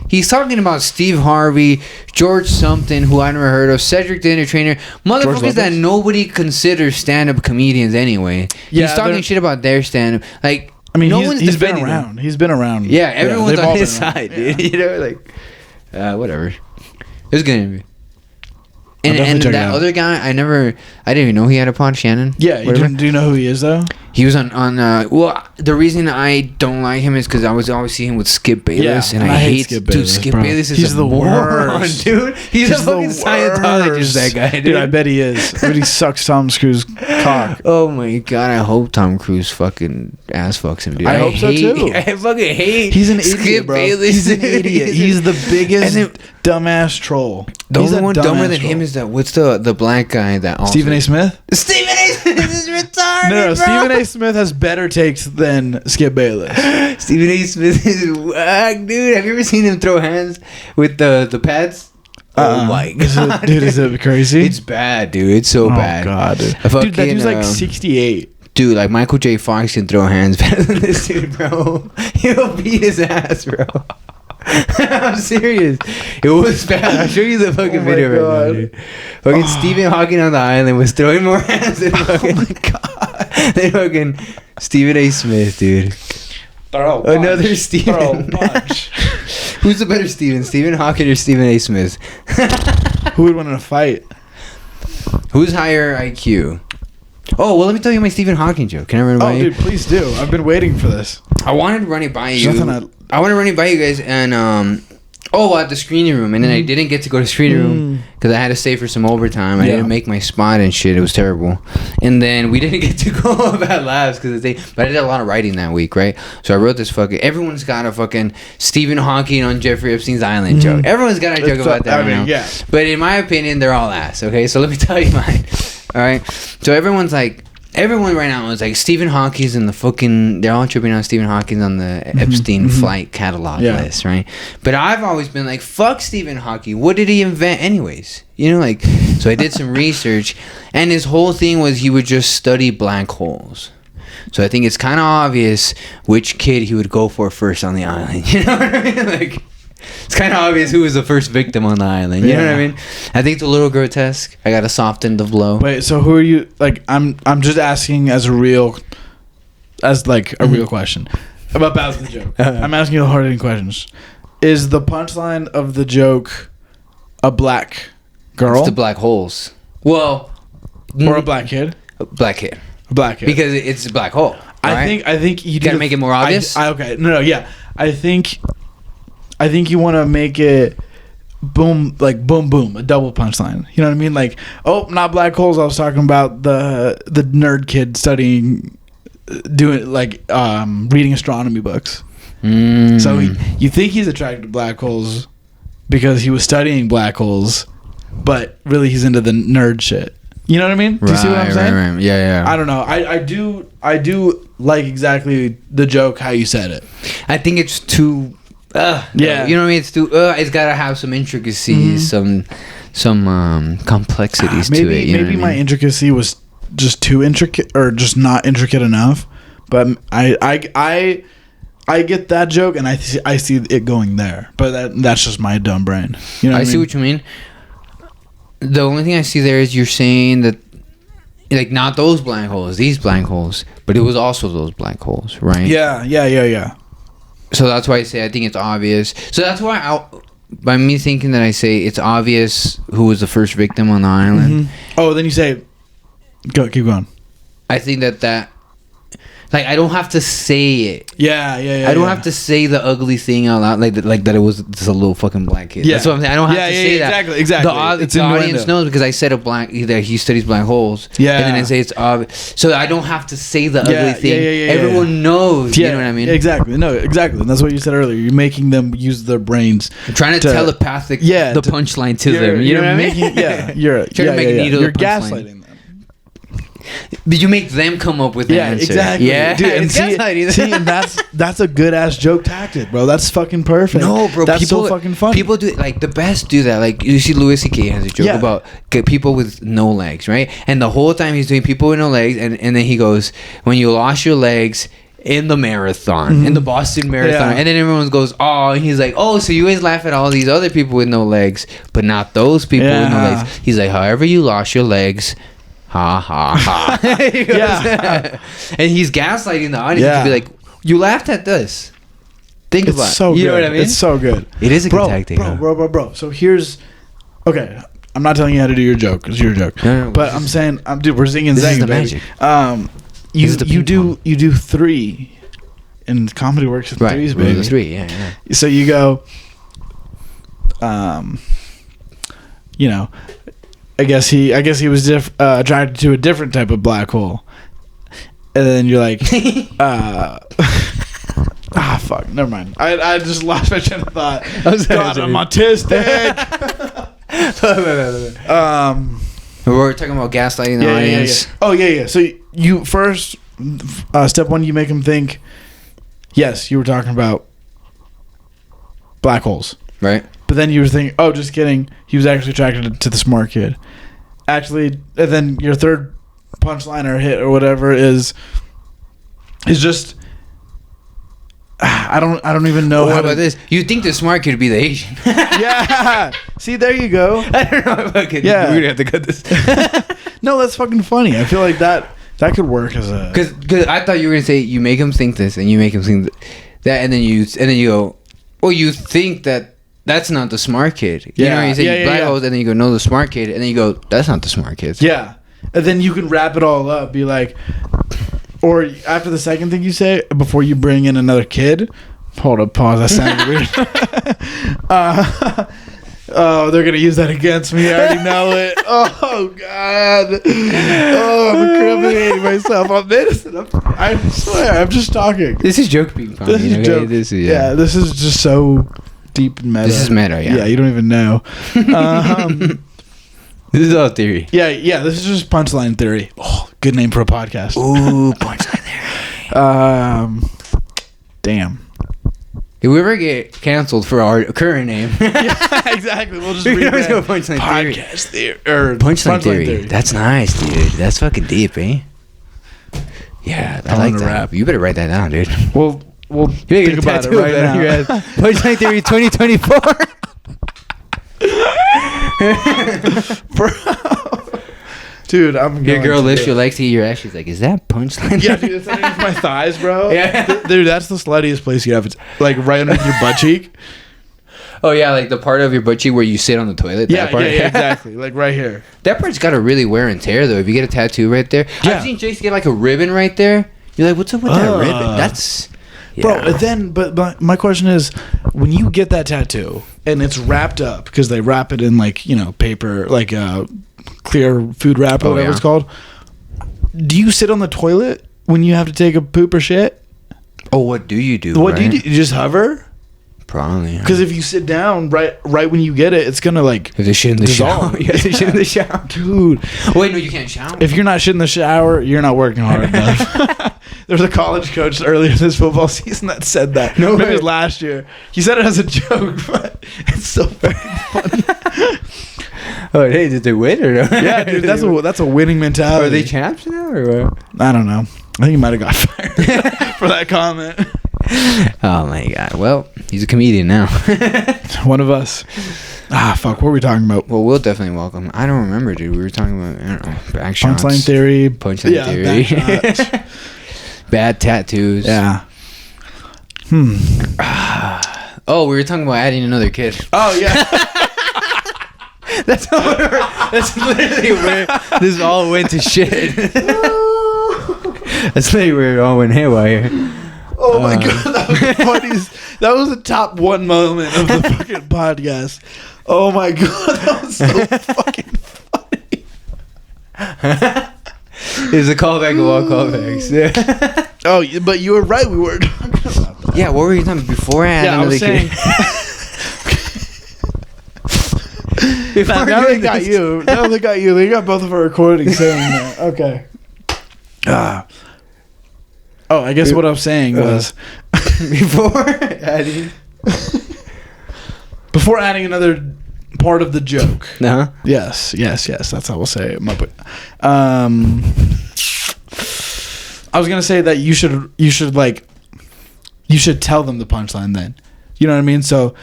He's talking about Steve Harvey, George something, who I never heard of, Cedric the Entertainer, motherfuckers that nobody considers stand-up comedians anyway. Yeah, he's talking shit about their stand-up, like. I mean, he's been around. Them. He's been around. Yeah, everyone's on his side, dude. You know, like. Whatever. It was good interview. And that other guy, I didn't even know he had a pod, Shannon. Yeah, do you know who he is though? He was on well, the reason I don't like him is because I was always seeing him with Skip Bayless, and I hate Skip Bayless. Dude, Skip Bayless is the worst, dude. He's a fucking Scientologist, that guy, dude. I bet he is. But he sucks Tom Cruise's cock. Oh my god, I hope Tom Cruise fucking ass fucks him, dude. I hope so too. I fucking hate. He's an idiot, bro. He's an idiot. He's the biggest dumbass troll. The only one dumber than him is that what's the black guy that also Stephen A. Smith? Stephen A. Smith is retarded. No, Stephen A. Smith has better takes than Skip Bayless. Stephen A. Smith is whack, dude. Have you ever seen him throw hands with the pads? Oh my god, dude, is it crazy? It's bad, dude. It's so bad. Oh god, dude. Dude, that dude's like 68. Dude, like Michael J. Fox can throw hands better than this dude, bro. He'll beat his ass, bro. I'm serious. It was bad. I'll show you the fucking video right now, dude. Fucking Stephen Hawking on the island was throwing more hands than fucking. Oh my god. Than fucking Stephen A. Smith, dude. Another Stephen. Who's the better Stephen? Stephen Hawking or Stephen A. Smith? Who would win in a fight? Who's higher IQ? Oh, well, let me tell you my Stephen Hawking joke. Can I run it by you? Oh, dude, please do. I've been waiting for this. I wanted to run it by you. I want to run it by you guys, and at the screening room, and then I didn't get to go to screening room because I had to stay for some overtime. I didn't make my spot and shit. It was terrible. And then we didn't get to go about labs but I did a lot of writing that week, right? So I wrote this fucking. Everyone's got a fucking Stephen Hawking on Jeffrey Epstein's island joke. Everyone's got a joke about that right now. Yeah. But in my opinion, they're all ass. Okay, so let me tell you mine. All right, so everyone right now is like Stephen Hawking's in the fucking. They're all tripping on Stephen Hawking on the Epstein flight catalog list, right? But I've always been like, fuck Stephen Hawking. What did he invent, anyways? You know, like. So I did some research, and his whole thing was he would just study black holes. So I think it's kind of obvious which kid he would go for first on the island. You know what I mean? Like. It's kind of obvious who was the first victim on the island. You know what I mean? I think it's a little grotesque. I gotta soften the blow. Wait, so who are you? Like, I'm just asking as a real question about the joke. I'm asking you the hard-hitting questions. Is the punchline of the joke a black girl? It's the black holes. Well, or a black kid? A black kid. A black kid. Because it's a black hole. I think you gotta make it more obvious. Okay. No. Yeah. I think you want to make it boom, like boom, boom, a double punchline. You know what I mean? Like, oh, not black holes. I was talking about the nerd kid studying, reading astronomy books. So you think he's attracted to black holes because he was studying black holes, but really he's into the nerd shit. You know what I mean? Do you see what I'm saying? Right. Yeah. I don't know. I do like exactly the joke how you said it. I think it's too. You know what I mean? It's too. It's gotta have some intricacies, some complexities to it. Maybe my intricacy was just too intricate, or just not intricate enough. But I get that joke, and I see it going there. But that's just my dumb brain. You know? I see what you mean. The only thing I see there is you're saying that like not those black holes, these black holes, but it was also those black holes, right? Yeah. So that's why I say I think it's obvious. So that's why by me thinking that I say it's obvious who was the first victim on the island. Mm-hmm. Oh, then you say, go, keep going. I think that like I don't have to say it. Yeah. I don't have to say the ugly thing out loud, like that it was just a little fucking black kid. Yeah. That's what I'm saying. I don't have to say that. Exactly. The audience knows because I said that he studies black holes. Yeah. And then I say it's obvious. So I don't have to say the ugly thing. Yeah. Everyone knows. You know what I mean? Exactly. No, exactly. And that's what you said earlier. You're making them use their brains. I'm trying to telepathic the punchline to them. You know what I mean? Yeah. You're trying to make a needle. You're gaslighting them. Did you make them come up with the answer? Exactly. Yeah, dude, and see, and that's a good ass joke tactic, bro. That's fucking perfect. No, bro, that's people, so fucking funny. People do like the best do that. Like you see, Louis C.K. has a joke about people with no legs, right? And the whole time he's doing people with no legs, and then he goes, "When you lost your legs." In the marathon, in the Boston Marathon, and then everyone goes, "Oh," and he's like, "Oh, so you always laugh at all these other people with no legs, but not those people with no legs." He's like, "However you lost your legs." Ha ha ha. And he's gaslighting the audience to be like, you laughed at this. Think about it. So you good. know what I mean? It's so good. It is a good tactic. Bro. So here's okay. I'm not telling you how to do your joke. It's your joke. No, but I'm saying, dude, we're singing. This is the baby. magic. You do three, and comedy works in threes, baby. Right, three. Yeah. So you go. You know. I guess he was attracted to a different type of black hole, and then you're like, fuck, never mind. I just lost my train of thought. God, I'm autistic. We're talking about gaslighting the audience. Yeah. Oh yeah. So you first, step one, you make him think. Yes, you were talking about black holes, right? But then you were thinking, oh, just kidding. He was actually attracted to the smart kid. Actually, and then your third punchline or hit or whatever is just I don't even know. How about this? You think the smart kid would be the Asian? Yeah. See, there you go. I don't know if I could. Yeah. We're gonna have to cut this. No, that's fucking funny. I feel like that could work as a. Because I thought you were gonna say you make him think this and you make him think that, and then you go, well, you think that. That's not the smart kid. You know, you say black holes, and then you go, no, the smart kid, and then you go, that's not the smart kid. Yeah, and then you can wrap it all up, be like, or after the second thing you say, before you bring in another kid, hold up, pause. That sounded weird. Oh, they're gonna use that against me. I already know it. Oh God. Oh, I'm incriminating myself on this. I swear, I'm just talking. This is joke being funny. This is joke. This is just so. Deep and meta. This is meta, yeah. Yeah, you don't even know. This is all theory. Yeah, this is just punchline theory. Oh, good name for a podcast. Ooh, punchline theory. Damn. If we ever get canceled for our current name. Yeah, exactly. We'll just always go punchline theory. Podcast theory. Or punchline theory. That's nice, dude. That's fucking deep, eh? Yeah, I like that. Rap. You better write that down, dude. We'll think about it right now. Punchline Theory 2024. Bro. Dude, I'm your girl lifts your legs to your ass. She's like, "Is that punchline?" Yeah, dude, it's underneath my thighs, bro. Yeah, dude, that's the sluttiest place you have. It's like right underneath your butt cheek. Oh yeah, like the part of your butt cheek where you sit on the toilet. Yeah, exactly. Like right here. That part's got to really wear and tear though. If you get a tattoo right there, I've seen Jace get like a ribbon right there. You're like, "What's up with that ribbon?" That's. Yeah. Bro, but my question is, when you get that tattoo and it's wrapped up because they wrap it in like paper, like clear food wrap or whatever it's called. Do you sit on the toilet when you have to take a poop or shit? Oh, what do you do? What do you do? You just hover? Probably. Because if you sit down right when you get it, it's gonna like. If they shit in the shower, yeah, they shit in the shower, dude. Oh, wait, no, you can't shower. If you're not shit in the shower, you're not working hard enough. There was a college coach earlier this football season that said that. No, maybe it was last year. He said it as a joke, but it's so fucking funny. Oh, hey, did they win or no? Yeah, dude, that's a winning mentality. Are they champs now or what? I don't know. I think he might have got fired for that comment. Oh my god. Well, he's a comedian now. One of us. Fuck. What were we talking about? Well, we'll definitely welcome. I don't remember, dude. We were talking about, I don't know, back shots. Punchline theory. Punchline theory. Back shots. Bad tattoos. Yeah. Oh, we were talking about adding another kid. Oh, yeah. That's literally where this all went to shit. That's literally where it all went haywire. Oh my god, that was the funniest. That was the top one moment of the fucking podcast. Oh my god, that was so fucking funny. It's a callback of all callbacks. Yeah. Oh, but you were right. We were talking about that. Yeah, what were you talking about before I had another kid? Now they got you. Now they got you. They got both of our recordings saying that. Okay. Oh, I guess what I'm saying was before adding another part of the joke. Uh-huh. Yes. That's how we'll say it. I was gonna say that you should tell them the punchline then. You know what I mean? So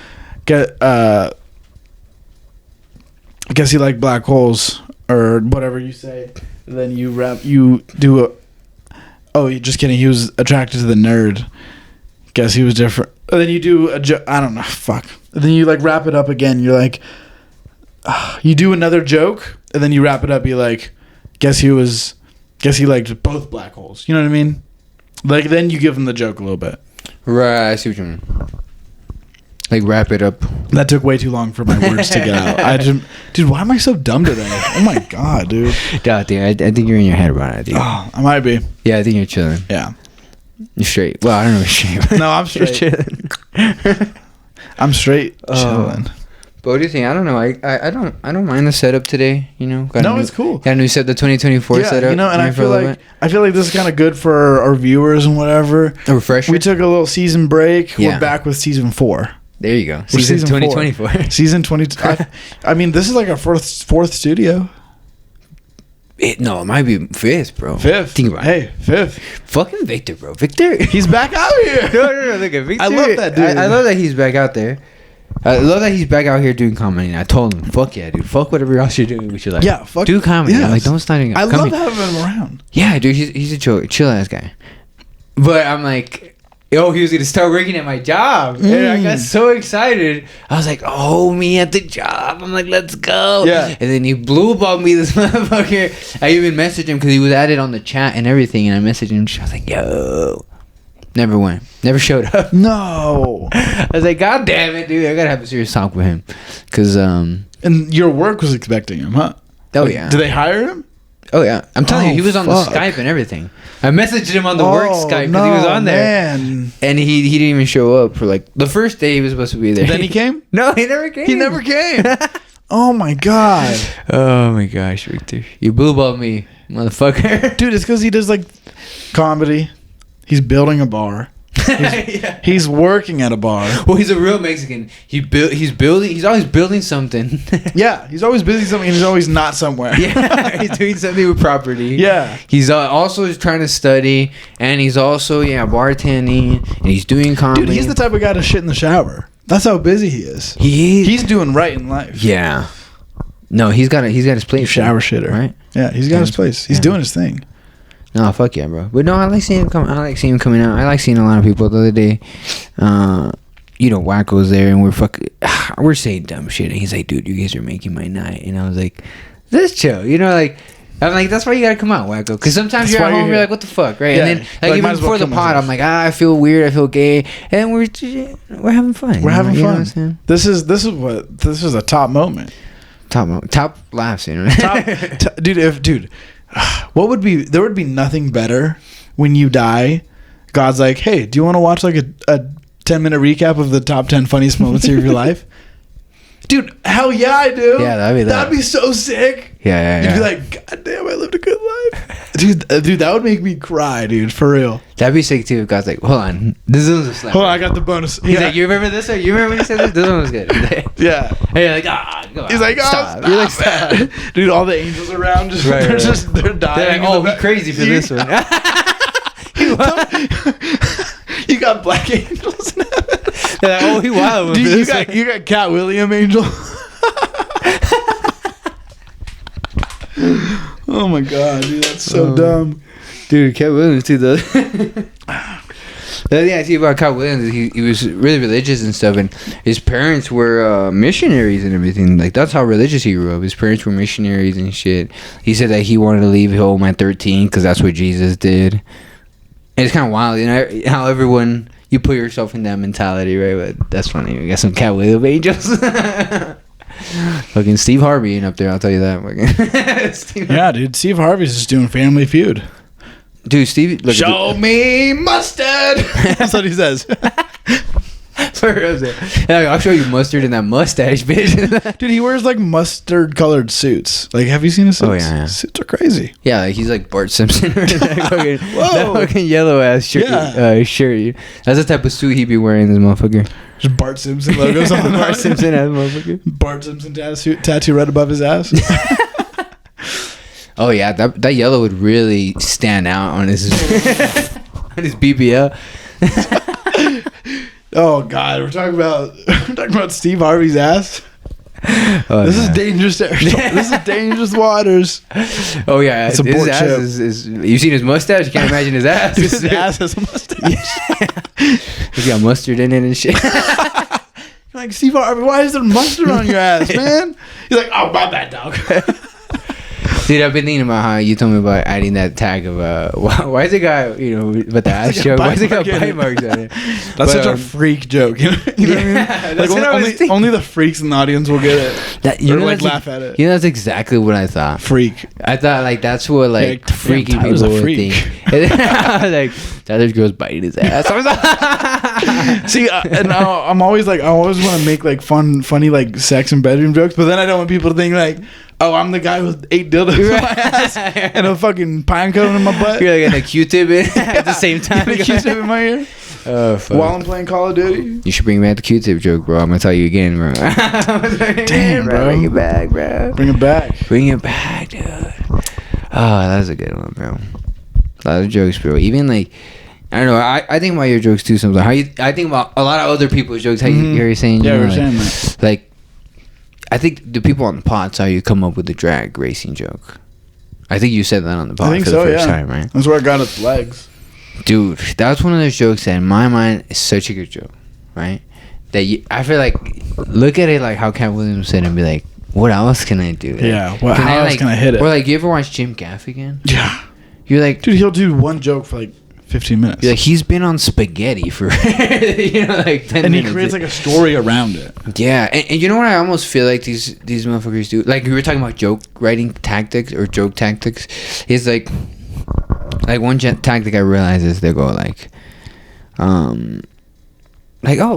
I guess you like black holes or whatever you say. Then you do a. Oh, you're just kidding. He was attracted to the nerd. Guess he was different. And then you do a joke. I don't know. Fuck. And then you like wrap it up again. You're like, you do another joke, and then you wrap it up. You're like, guess he liked both black holes. You know what I mean? Like then you give him the joke a little bit. Right. I see what you mean. Like wrap it up. That took way too long for my words to get out. Dude, why am I so dumb today? Oh my god, dude. God, dude, I think you're in your head about it, dude. Oh, I might be. Yeah, I think you're chilling. Yeah. You're straight. Well, I don't know if you're straight. No, I'm straight. You're chilling. I'm straight chilling. But what do you think? I don't know. I don't mind the setup today. You know. It's cool. Got a new set, the 2024 setup. You know, and I feel like this is kind of good for our viewers and whatever. A refresher. We took a little season break. Yeah. We're back with season 4. There you go. Season 2024. Season 20. I mean, this is like our fourth studio. It might be 5th, bro. 5th. Think about it. Hey, 5th. Fucking Victor, bro. Victor. He's back out here. No. Look at Victor. I love that dude. I love that he's back out there. I love that he's back out here doing comedy. I told him, fuck yeah, dude. Fuck whatever else you're doing. We should do comedy. Yes. I'm like, don't start doing I love having him around. Yeah, dude. He's a chill ass guy. But I'm like, yo, he was gonna start working at my job, and I got so excited. I was like, "Oh, me at the job!" I'm like, "Let's go!" Yeah. And then he blew up on me, this motherfucker. I even messaged him because he was added on the chat and everything, and I messaged him. I was like, "Yo." Never went. Never showed up. No. I was like, God damn it, dude. I gotta have a serious talk with him. Cause and your work was expecting him, huh? Oh yeah. Did they hire him? Oh yeah. I'm telling you, he was on the Skype and everything. I messaged him on the work Skype because he was on there. Man. And he didn't even show up for like the first day he was supposed to be there. Then he came? No, he never came. He never came. Oh my god. Oh my gosh, Victor. You blew up me, motherfucker. Dude, it's because he does like comedy. He's building a bar. He's working at a bar. Well, he's a real Mexican. He's always building something. Yeah, he's always busy something. He's always not somewhere. Yeah, he's doing something with property. Yeah, he's also trying to study, and he's also bartending, and he's doing comedy. Dude, he's the type of guy to shit in the shower. That's how busy he is. He's doing right in life. Yeah. No, he's got his place. Shower shitter, right? Yeah, he's got his place. He's doing his thing. No, fuck yeah, bro. But no, I like seeing him come. I like seeing him coming out. I like seeing a lot of people. The other day, Wacko's there, and we're saying dumb shit. And he's like, "Dude, you guys are making my night." And I was like, "Let's chill." I'm like, that's why you gotta come out, Wacko. Because sometimes you're at home, you're like, what the fuck, right? Yeah. And then, even before the pod, I'm like, I feel weird, I feel gay, and we're having fun. We're having fun. You know this is a top moment. Top laughs, you know. Dude, what would be? There would be nothing better when you die. God's like, hey, do you want to watch like a 10-minute recap of the top 10 funniest moments of your life? Dude, hell yeah, I do. Yeah, that'd be so sick. Yeah. You'd be like, God damn, I lived a good life. Dude, that would make me cry, dude, for real. That'd be sick too. If God's like, hold on, this one's a slap. Hold on, I got the bonus. He's like, you remember this? Or you remember when he said this? This one was good. Yeah. And you're like, go on. He's like, stop. You're like, stop. Dude, all the angels around they're dying. They're like, we crazy for this one. You got black angels now. They're like, he wild. Dude, you got Cat William angel. Oh my god, dude, that's so dumb. Dude, Cat Williams too, though. The other thing I see about Cat Williams is he was really religious and stuff, and his parents were missionaries and everything. Like, that's how religious he grew up. His parents were missionaries and shit. He said that he wanted to leave home at 13 because that's what Jesus did. And it's kind of wild, you know, how everyone, you put yourself in that mentality, right? But that's funny. We got some Cat Williams angels. Fucking Steve Harvey ain't up there, I'll tell you that. Yeah, dude, Steve Harvey's just doing Family Feud. Dude, Steve, look, show me mustard. That's what he says. I'll show you mustard in that mustache, bitch. Dude, he wears like mustard colored suits. Like, have you seen his suits? Oh yeah, suits are crazy. Yeah, like he's like Bart Simpson. that fucking yellow ass shirt. Yeah. Shirt. That's the type of suit he be wearing. This motherfucker. Just Bart Simpson logos on the Bart Simpson ass motherfucker. Bart Simpson tattoo right above his ass. Oh yeah, that yellow would really stand out on his on his BBL. Oh god, we're talking about Steve Harvey's ass. Oh, this is dangerous territory. This is dangerous waters. Oh yeah, it's a his ass chip. is you seen his mustache? You can't imagine his ass. His ass has a mustache. Yeah. He's got mustard in it and shit. Like, Steve Harvey, why is there mustard on your ass, man? He's like, oh, my bad, dog. Dude, I've been thinking about how you told me about adding that tag of why is the guy, you know, with the ass joke? Why is it got bite marks on it? That's such a freak joke. You know what I mean? Like, only the freaks in the audience will get it. Or like laugh at it. You know, that's exactly what I thought. Freak. I thought like that's what like freaky people would think. Like that girl's biting his ass. See, and I'm always like, I always want to make like funny like sex and bedroom jokes, but then I don't want people to think like, oh, I'm the guy with 8 dildos in my ass and a fucking pine cone in my butt. You're like, and a Q-tip at the same time. A Q-tip in my ear. Oh, fuck. While I'm playing Call of Duty. You should bring back the Q-tip joke, bro. I'm gonna tell you again, bro. Damn, bro. Bring it back, bro. Bring it back. Bring it back, dude. Oh, that was a good one, bro. A lot of jokes, bro. Even like, I don't know. I think about your jokes too sometimes. I think about a lot of other people's jokes. How you're saying, yeah, we're like, saying that. Like, I think the people on the pod's how you come up with the drag racing joke. I think you said that on the pod for the first time, right? That's where I got its legs. Dude, that's one of those jokes that in my mind is such a good joke, right? That I feel like, look at it like how Cat Williams said and be like, what else can I do? Yeah, how else can I hit it? Or like, you ever watch Jim Gaffigan? Yeah. You're like, dude, he'll do one joke for like 15 minutes. You're like, he's been on spaghetti for, you know, like 10 and minutes. He creates like a story around it. Yeah, and you know what I almost feel like these motherfuckers do? Like, we were talking about joke writing tactics or joke tactics. Is like one tactic I realize is they go like, oh,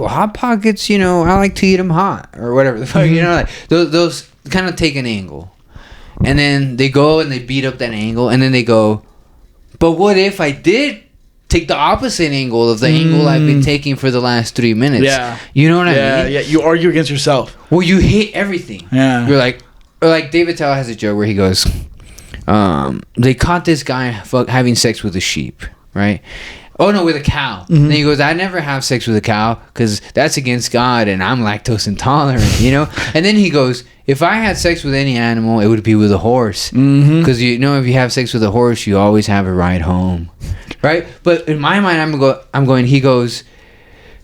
Hot Pockets, you know, I like to eat them hot or whatever the fuck, you know, like those kind of take an angle. And then they go and they beat up that angle, and then they go, but what if I did take the opposite angle of the angle I've been taking for the last 3 minutes? Yeah. You know what I mean? Yeah, you argue against yourself. Well, you hate everything. Yeah. You're like, or like David Tell has a joke where he goes, they caught this guy having sex with a sheep, right? Oh, no, with a cow. Mm-hmm. And he goes, I never have sex with a cow because that's against God and I'm lactose intolerant, you know? And then he goes, if I had sex with any animal, it would be with a horse. Because, you know, if you have sex with a horse, you always have a ride home. Right? But in my mind, I'm going, he goes,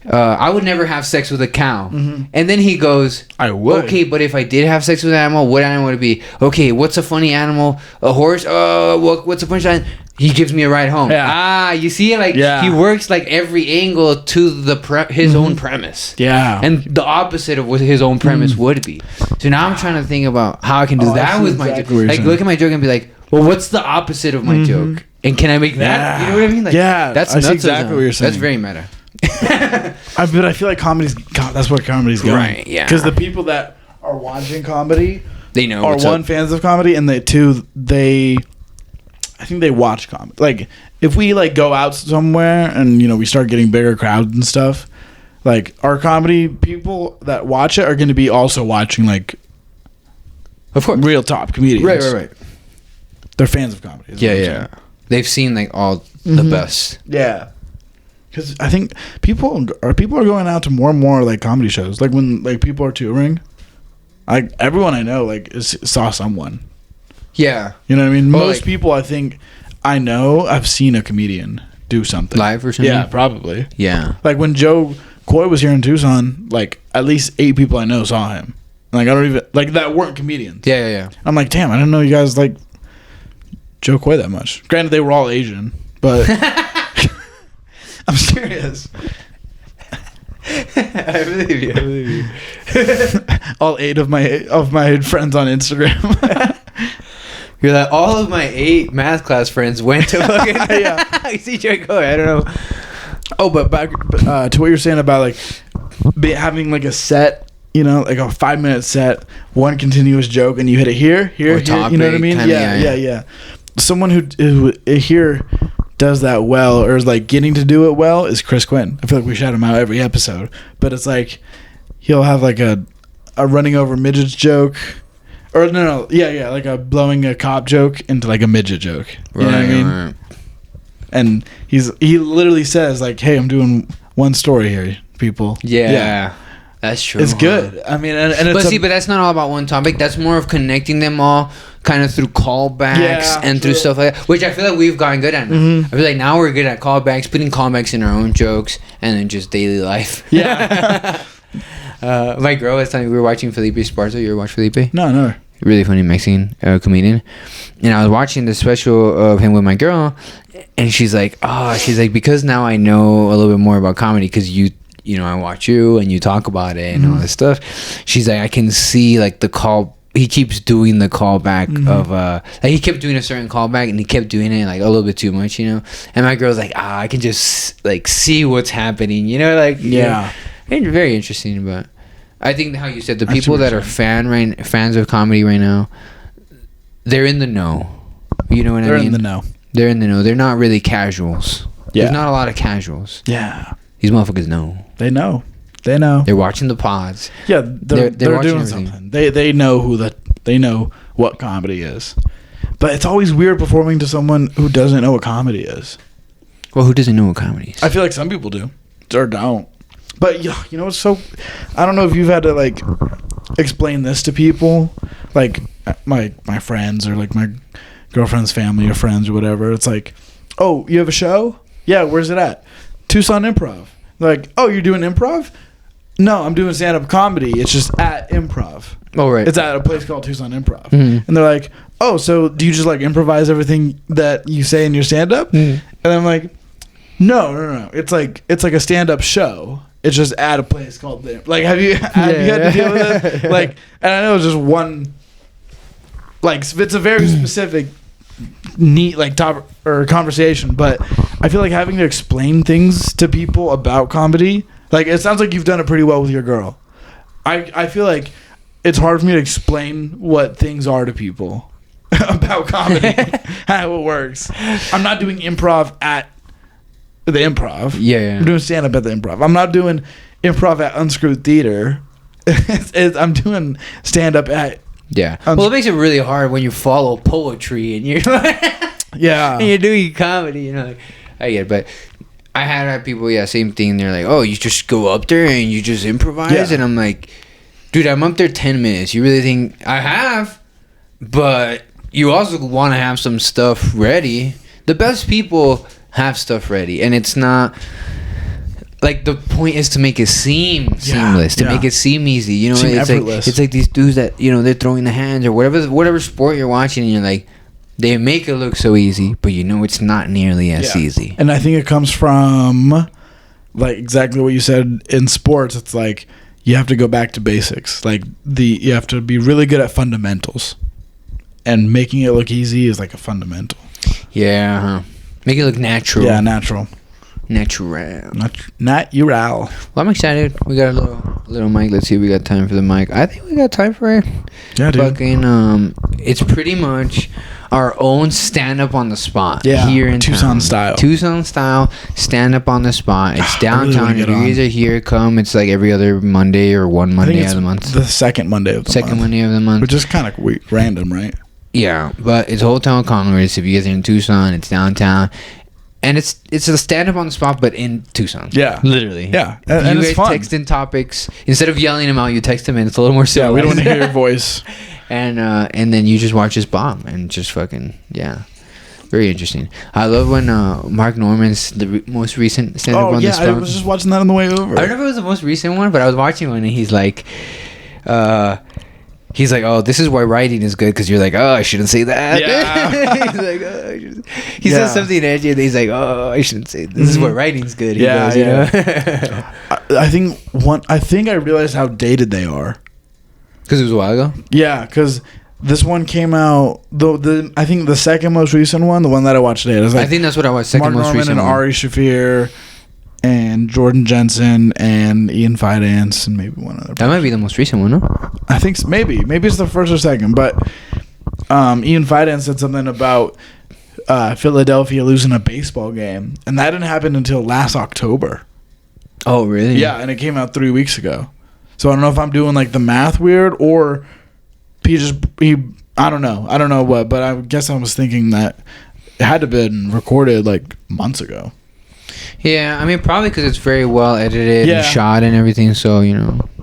I would never have sex with a cow. And then he goes, I would. Okay, but if I did have sex with an animal, what animal would it be? Okay, what's a funny animal? A horse? What's a punchline? He gives me a ride home. Yeah. You see, like, he works like every angle to his own premise. Yeah. And the opposite of what his own premise would be. So now I'm trying to think about how I can do that with my joke. Like, look at my joke and be like, well, what's the opposite of my joke? And can I make that? You know what I mean? Like, that's exactly what you're saying. That's very meta. But I feel like that's where comedy's going. Right, yeah. Because the people that are watching comedy, they know are one, fans of comedy, and I think they watch comedy. Like, if we like go out somewhere and, you know, we start getting bigger crowds and stuff, like, our comedy people that watch it are going to be also watching, like, of course, real top comedians. Right. They're fans of comedy. Yeah. They've seen like all the best. Yeah. Because I think people are going out to more and more like comedy shows. Like when like people are touring, Like everyone I know saw someone. Yeah. You know what I mean? Well, Most people I think I know I've seen a comedian do something live or something. Yeah, probably. Yeah. Like when Joe Coy was here in Tucson, like at least 8 people I know saw him. Like I don't even like that weren't comedians. Yeah. I'm like, damn, I didn't know you guys like Joe Coy that much. Granted, they were all Asian, but I'm serious. I believe you. All 8 of my friends on Instagram. You're like, all of my 8 math class friends went to fucking CJ Coy. I don't know. Oh, but back to what you're saying about like having like a set, like a 5-minute set, one continuous joke, and you hit it here, topic, you know what I mean? Yeah. Someone who here does that well, or is like getting to do it well, is Chris Quinn. I feel like we shout him out every episode, but it's like he'll have like a running over midgets joke. Or like a blowing a cop joke into like a midget joke. You know what I mean? Right. And he literally says like, "Hey, I'm doing one story here, people." Yeah. That's true. It's good. I mean, and it's but that's not all about one topic. That's more of connecting them all, kind of through callbacks and through stuff like that, which I feel like we've gotten good at now. Mm-hmm. I feel like now we're good at callbacks, putting callbacks in our own jokes, and then just daily life. Yeah. My girl was telling me we were watching Felipe Esparza. You ever watch Felipe? No, never. Really funny Mexican comedian, and I was watching the special of him with my girl, and she's like, because now I know a little bit more about comedy because I watch you and you talk about it and all this stuff. She's like, I can see like the call. He keeps doing the callback of like he kept doing a certain callback and he kept doing it like a little bit too much, And my girl's like, I can just like see what's happening, Yeah. And very interesting, but. I think how you said the people that are fans of comedy right now, they're in the know. You know what I mean? They're in the know. They're in the know. They're not really casuals. Yeah. There's not a lot of casuals. Yeah. These motherfuckers know. They know. They're watching the pods. Yeah, they're doing everything. Something. They know they know what comedy is. But it's always weird performing to someone who doesn't know what comedy is. Well, who doesn't know what comedy is? I feel like some people do or don't. But what's so? I don't know if you've had to like explain this to people, like my friends or like my girlfriend's family or friends or whatever. It's like, oh, you have a show? Yeah, where's it at? Tucson Improv. They're like, oh, you're doing improv? No, I'm doing stand-up comedy. It's just at improv. Oh, right. It's at a place called Tucson Improv. Mm-hmm. And they're like, oh, so do you just like improvise everything that you say in your stand-up? Mm-hmm. And I'm like, no. It's like a stand-up show. It's just at a place called there. Like, have you had to deal with it? Like, and I know it's just one. Like, it's a very specific, neat like topic or conversation, but I feel like having to explain things to people about comedy. Like, it sounds like you've done it pretty well with your girl. I feel like it's hard for me to explain what things are to people about comedy, how it works. I'm not doing improv at the improv. Yeah. I'm doing stand-up at the improv. I'm not doing improv at Unscrewed Theater. I'm doing stand-up at... Yeah. Well, it makes it really hard when you follow poetry and you're... Yeah. And you're doing comedy, like... I get it, but... I had people, same thing. They're like, oh, you just go up there and you just improvise? Yeah. And I'm like, dude, I'm up there 10 minutes. You really think... I have, but you also want to have some stuff ready. The best people... have stuff ready, and it's not like the point is to make it seem seamless, to make it seem easy. It's effortless. It's like these dudes that they're throwing the hands or whatever sport you're watching, and you're like, they make it look so easy, but it's not nearly as easy. And I think it comes from like exactly what you said in sports. It's like you have to go back to basics. Like you have to be really good at fundamentals, and making it look easy is like a fundamental. Yeah. Huh. Make it look natural. Yeah, natural. Natural. Natural. Well, I'm excited. We got a little mic. Let's see if we got time for the mic. I think we got time for it. Yeah, dude. Fucking, it's pretty much our own stand-up on the spot. Yeah, here in Tucson style. Tucson style, stand-up on the spot. It's downtown. If you guys are here, come. It's like every other Monday or one Monday of the month. The second Monday of the month. Second Monday of the month. Which is kind of random, right? Yeah, but it's Old Town Congress. If you guys are in Tucson, it's downtown. And it's a stand up on the spot, but in Tucson. Yeah, literally. Yeah, and it's guys fun. text in topics instead of yelling them out. You text them in. It's a little more Yeah, simple. we don't want to hear your voice. And then you just watch this bomb and just fucking very interesting. I love when Mark Norman's most recent stand up on the spot. I was just watching that on the way over. I don't know if it was the most recent one, but I was watching one and he's like, oh, this is why writing is good, because you're like, oh, I shouldn't say that. Yeah. He's like, oh, I shouldn't. He says something edgy and he's like, oh, I shouldn't say this is why writing's good. He goes, you know? I think I realized how dated they are. Because it was a while ago? Yeah, because this one came out, I think the second most recent one, the one that I watched today. I think that's what I watched, second Mark most Norman recent and one. Ari Shaffir and Jordan Jensen and Ian Fidance and maybe one other person. That might be the most recent one, no? I think so, maybe it's the first or second, but Ian Fidance said something about Philadelphia losing a baseball game, and that didn't happen until last October. Oh, really? Yeah, and it came out 3 weeks ago. So I don't know if I'm doing like the math weird, or I don't know what, but I guess I was thinking that it had to have been recorded like months ago. Yeah, I mean, probably because it's very well edited Yeah. and shot and everything, so,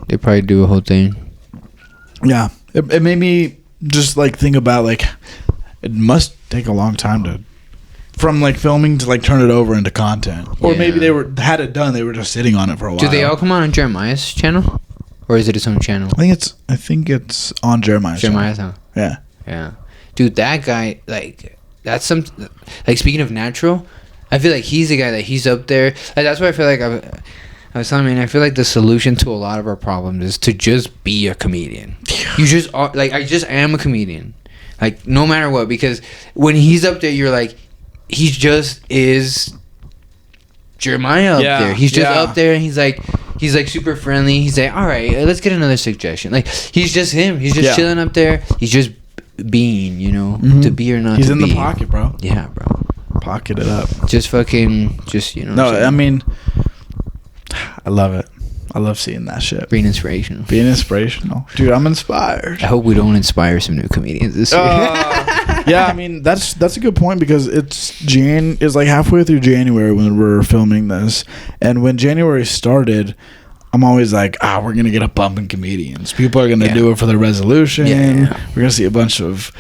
they probably do a whole thing. Yeah, it made me just like think about like it must take a long time from like filming to like turn it over into content, or maybe they had it done, they were just sitting on it for a while. Do they all come on Jeremiah's channel, or is it its own channel? I think it's on Jeremiah's Jeremiah's channel. channel. Yeah, dude, that guy, like, that's some, like, speaking of natural, I feel like he's the guy that he's up there. Like, that's why I feel like I was telling I feel like the solution to a lot of our problems is to just be a comedian. You just are, like, I just am a comedian, like, no matter what, because when he's up there, you're like, he just is Jeremiah up there. He's just up there, and he's like super friendly. He's like, all right, let's get another suggestion. Like, he's just him. He's just chilling up there. He's just being, to be or not. He's to in be. the pocket, bro. Yeah, bro. Pocket it up. Just fucking, No, I mean, I love it. I love seeing that shit. being inspirational. Being inspirational, dude. I'm inspired. I hope we don't inspire some new comedians this year. Yeah, I mean that's a good point, because it's like halfway through January when we're filming this, and when January started, I'm always like, we're gonna get a bump in comedians. People are gonna do it for their resolution. Yeah. We're gonna see a bunch of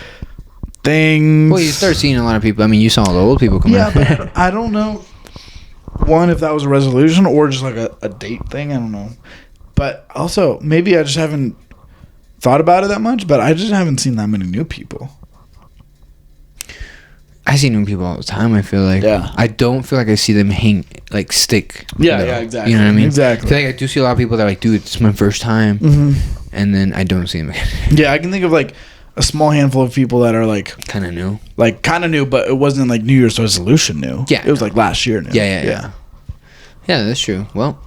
things. Well, you start seeing a lot of people. I mean, you saw all the old people come out. Yeah, but I don't know. One, if that was a resolution or just like a date thing, I don't know. But also, maybe I just haven't thought about it that much, but I just haven't seen that many new people. I see new people all the time, I feel like. Yeah. I don't feel like I see them stick. Yeah, exactly. You know what I mean? Exactly. I feel like I do see a lot of people that are like, dude, it's my first time. Mm-hmm. And then I don't see them again. Yeah, I can think of like a small handful of people that are like Kind of new. like kind of new, but it wasn't like New Year's resolution new. Yeah, it was like last year new. Yeah, that's true. Well,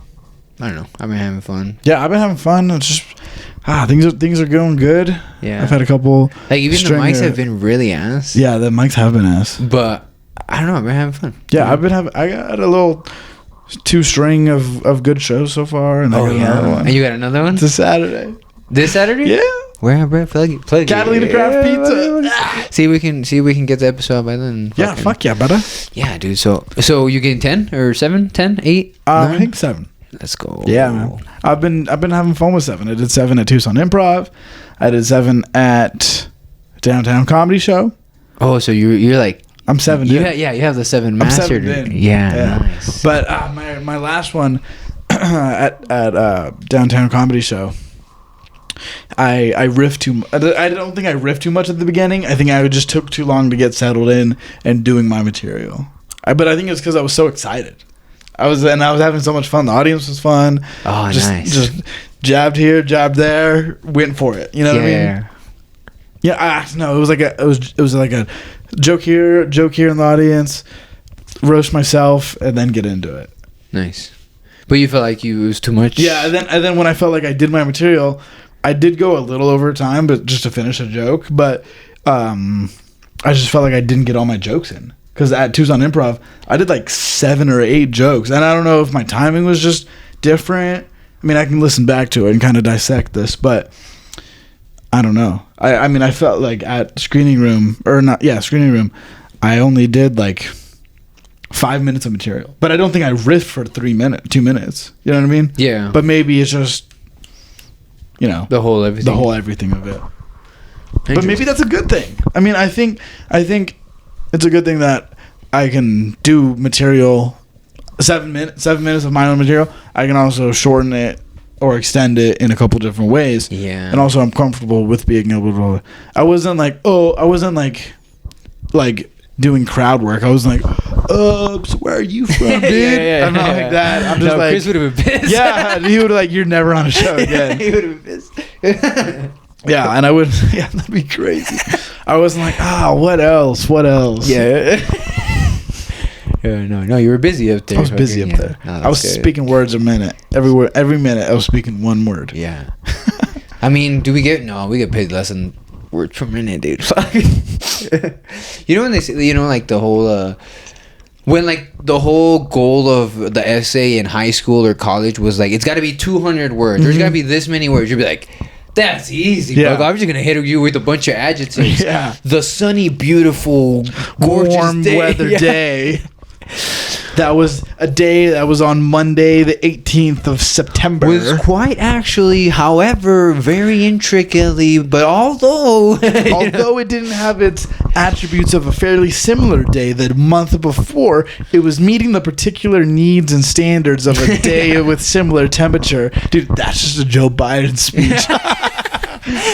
I don't know. I've been having fun. Yeah, I've been having fun. It's just things are going good. Yeah, I've had a couple. Like, even the mics have been really ass. Yeah, the mics have been ass. But I don't know. I've been having fun. Yeah, I got a little 2 string of good shows so far, and I got another one. And you got another one? It's a Saturday. This Saturday? Yeah. Where at, bro? Plug it. Catalina Craft Pizza. See if we can get the episode by then. Yeah, fuck yeah, brother. Yeah, dude. So you're getting 10 or 7, 10, 8? I think 7. Let's go. Yeah, man. I've been having fun with 7. I did 7 at Tucson Improv. I did 7 at Downtown Comedy Show. Oh, so you're like, I'm 7. you have the 7 mastered. I'm 7 in. Yeah, nice. But my last one at Downtown Comedy Show, I riffed too. I don't think I riffed too much at the beginning. I think I just took too long to get settled in and doing my material. But I think it's because I was so excited. I was having so much fun. The audience was fun. Oh, nice. Just jabbed here, jabbed there, went for it. You know what I mean? Yeah. No, it was like a joke here in the audience, roast myself, and then get into it. Nice. But you felt like it was too much? Yeah, and then when I felt like I did my material, I did go a little over time, but just to finish a joke. But I just felt like I didn't get all my jokes in. Because at Tucson Improv, I did like 7 or 8 jokes. And I don't know if my timing was just different. I mean, I can listen back to it and kind of dissect this, but I don't know. I mean, I felt like at Screening Room, I only did like 5 minutes of material. But I don't think I riff for 2 minutes. You know what I mean? Yeah. But maybe it's just, you know, the whole everything of it. But maybe that's a good thing. I mean, I think it's a good thing that I can do material 7 minutes of my own material. I can also shorten it or extend it in a couple different ways. Yeah. And also I'm comfortable with being able to. I wasn't like doing crowd work. I was like, so where are you from, dude? I'm not like that. I'm just like, Chris would have been pissed. Yeah, he would like, you're never on a show again. He would have been pissed. Yeah, and I would. Yeah, that'd be crazy. I wasn't like, what else? Yeah. No, you were busy up there. I was busy up there. No, I was speaking words a minute. Every minute I was speaking one word. Yeah. I mean, we get paid less than words per minute, dude. You know when they say, you know, like the whole when like the whole goal of the essay in high school or college was like, it's got to be 200 words. There's got to be this many words. You'd be like, that's easy, bro. I'm just gonna hit you with a bunch of adjectives. Yeah. The sunny, beautiful, gorgeous warm weather day. That was a day that was on Monday, the 18th of September. Was quite actually, however, very intricately, but although it didn't have its attributes of a fairly similar day the month before, it was meeting the particular needs and standards of a day with similar temperature. Dude, that's just a Joe Biden speech.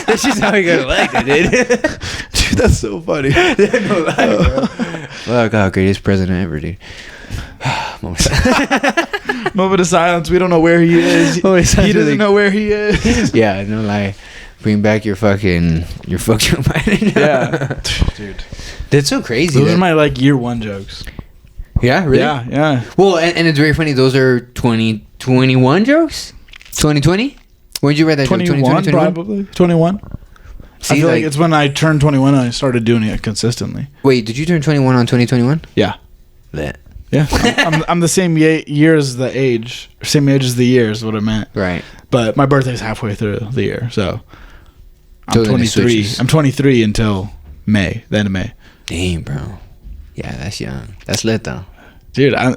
That's just how he got elected, dude. Dude, that's so funny. No lie, bro. Fuck, oh, greatest president ever, dude. Moment of silence. We don't know where he is. He doesn't know where he is. Yeah, no lie. Bring back your fucking Joe Biden. Yeah, dude, that's so crazy. Those are my like year one jokes. Yeah, really. Yeah. Well, and it's very funny. Those are 2021 jokes. 2020. When did you write that? 21, probably 21. See, I feel like it's when I turned 21 and I started doing it consistently. Wait, did you turn 21 on 2021? Yeah. Lit. Yeah, I'm the same year as the age, same age as the year is what I meant. Right. But my birthday's halfway through the year, so So I'm 23. I'm 23 until May, the end of May. Damn, bro. Yeah, that's young. That's lit though. Dude, I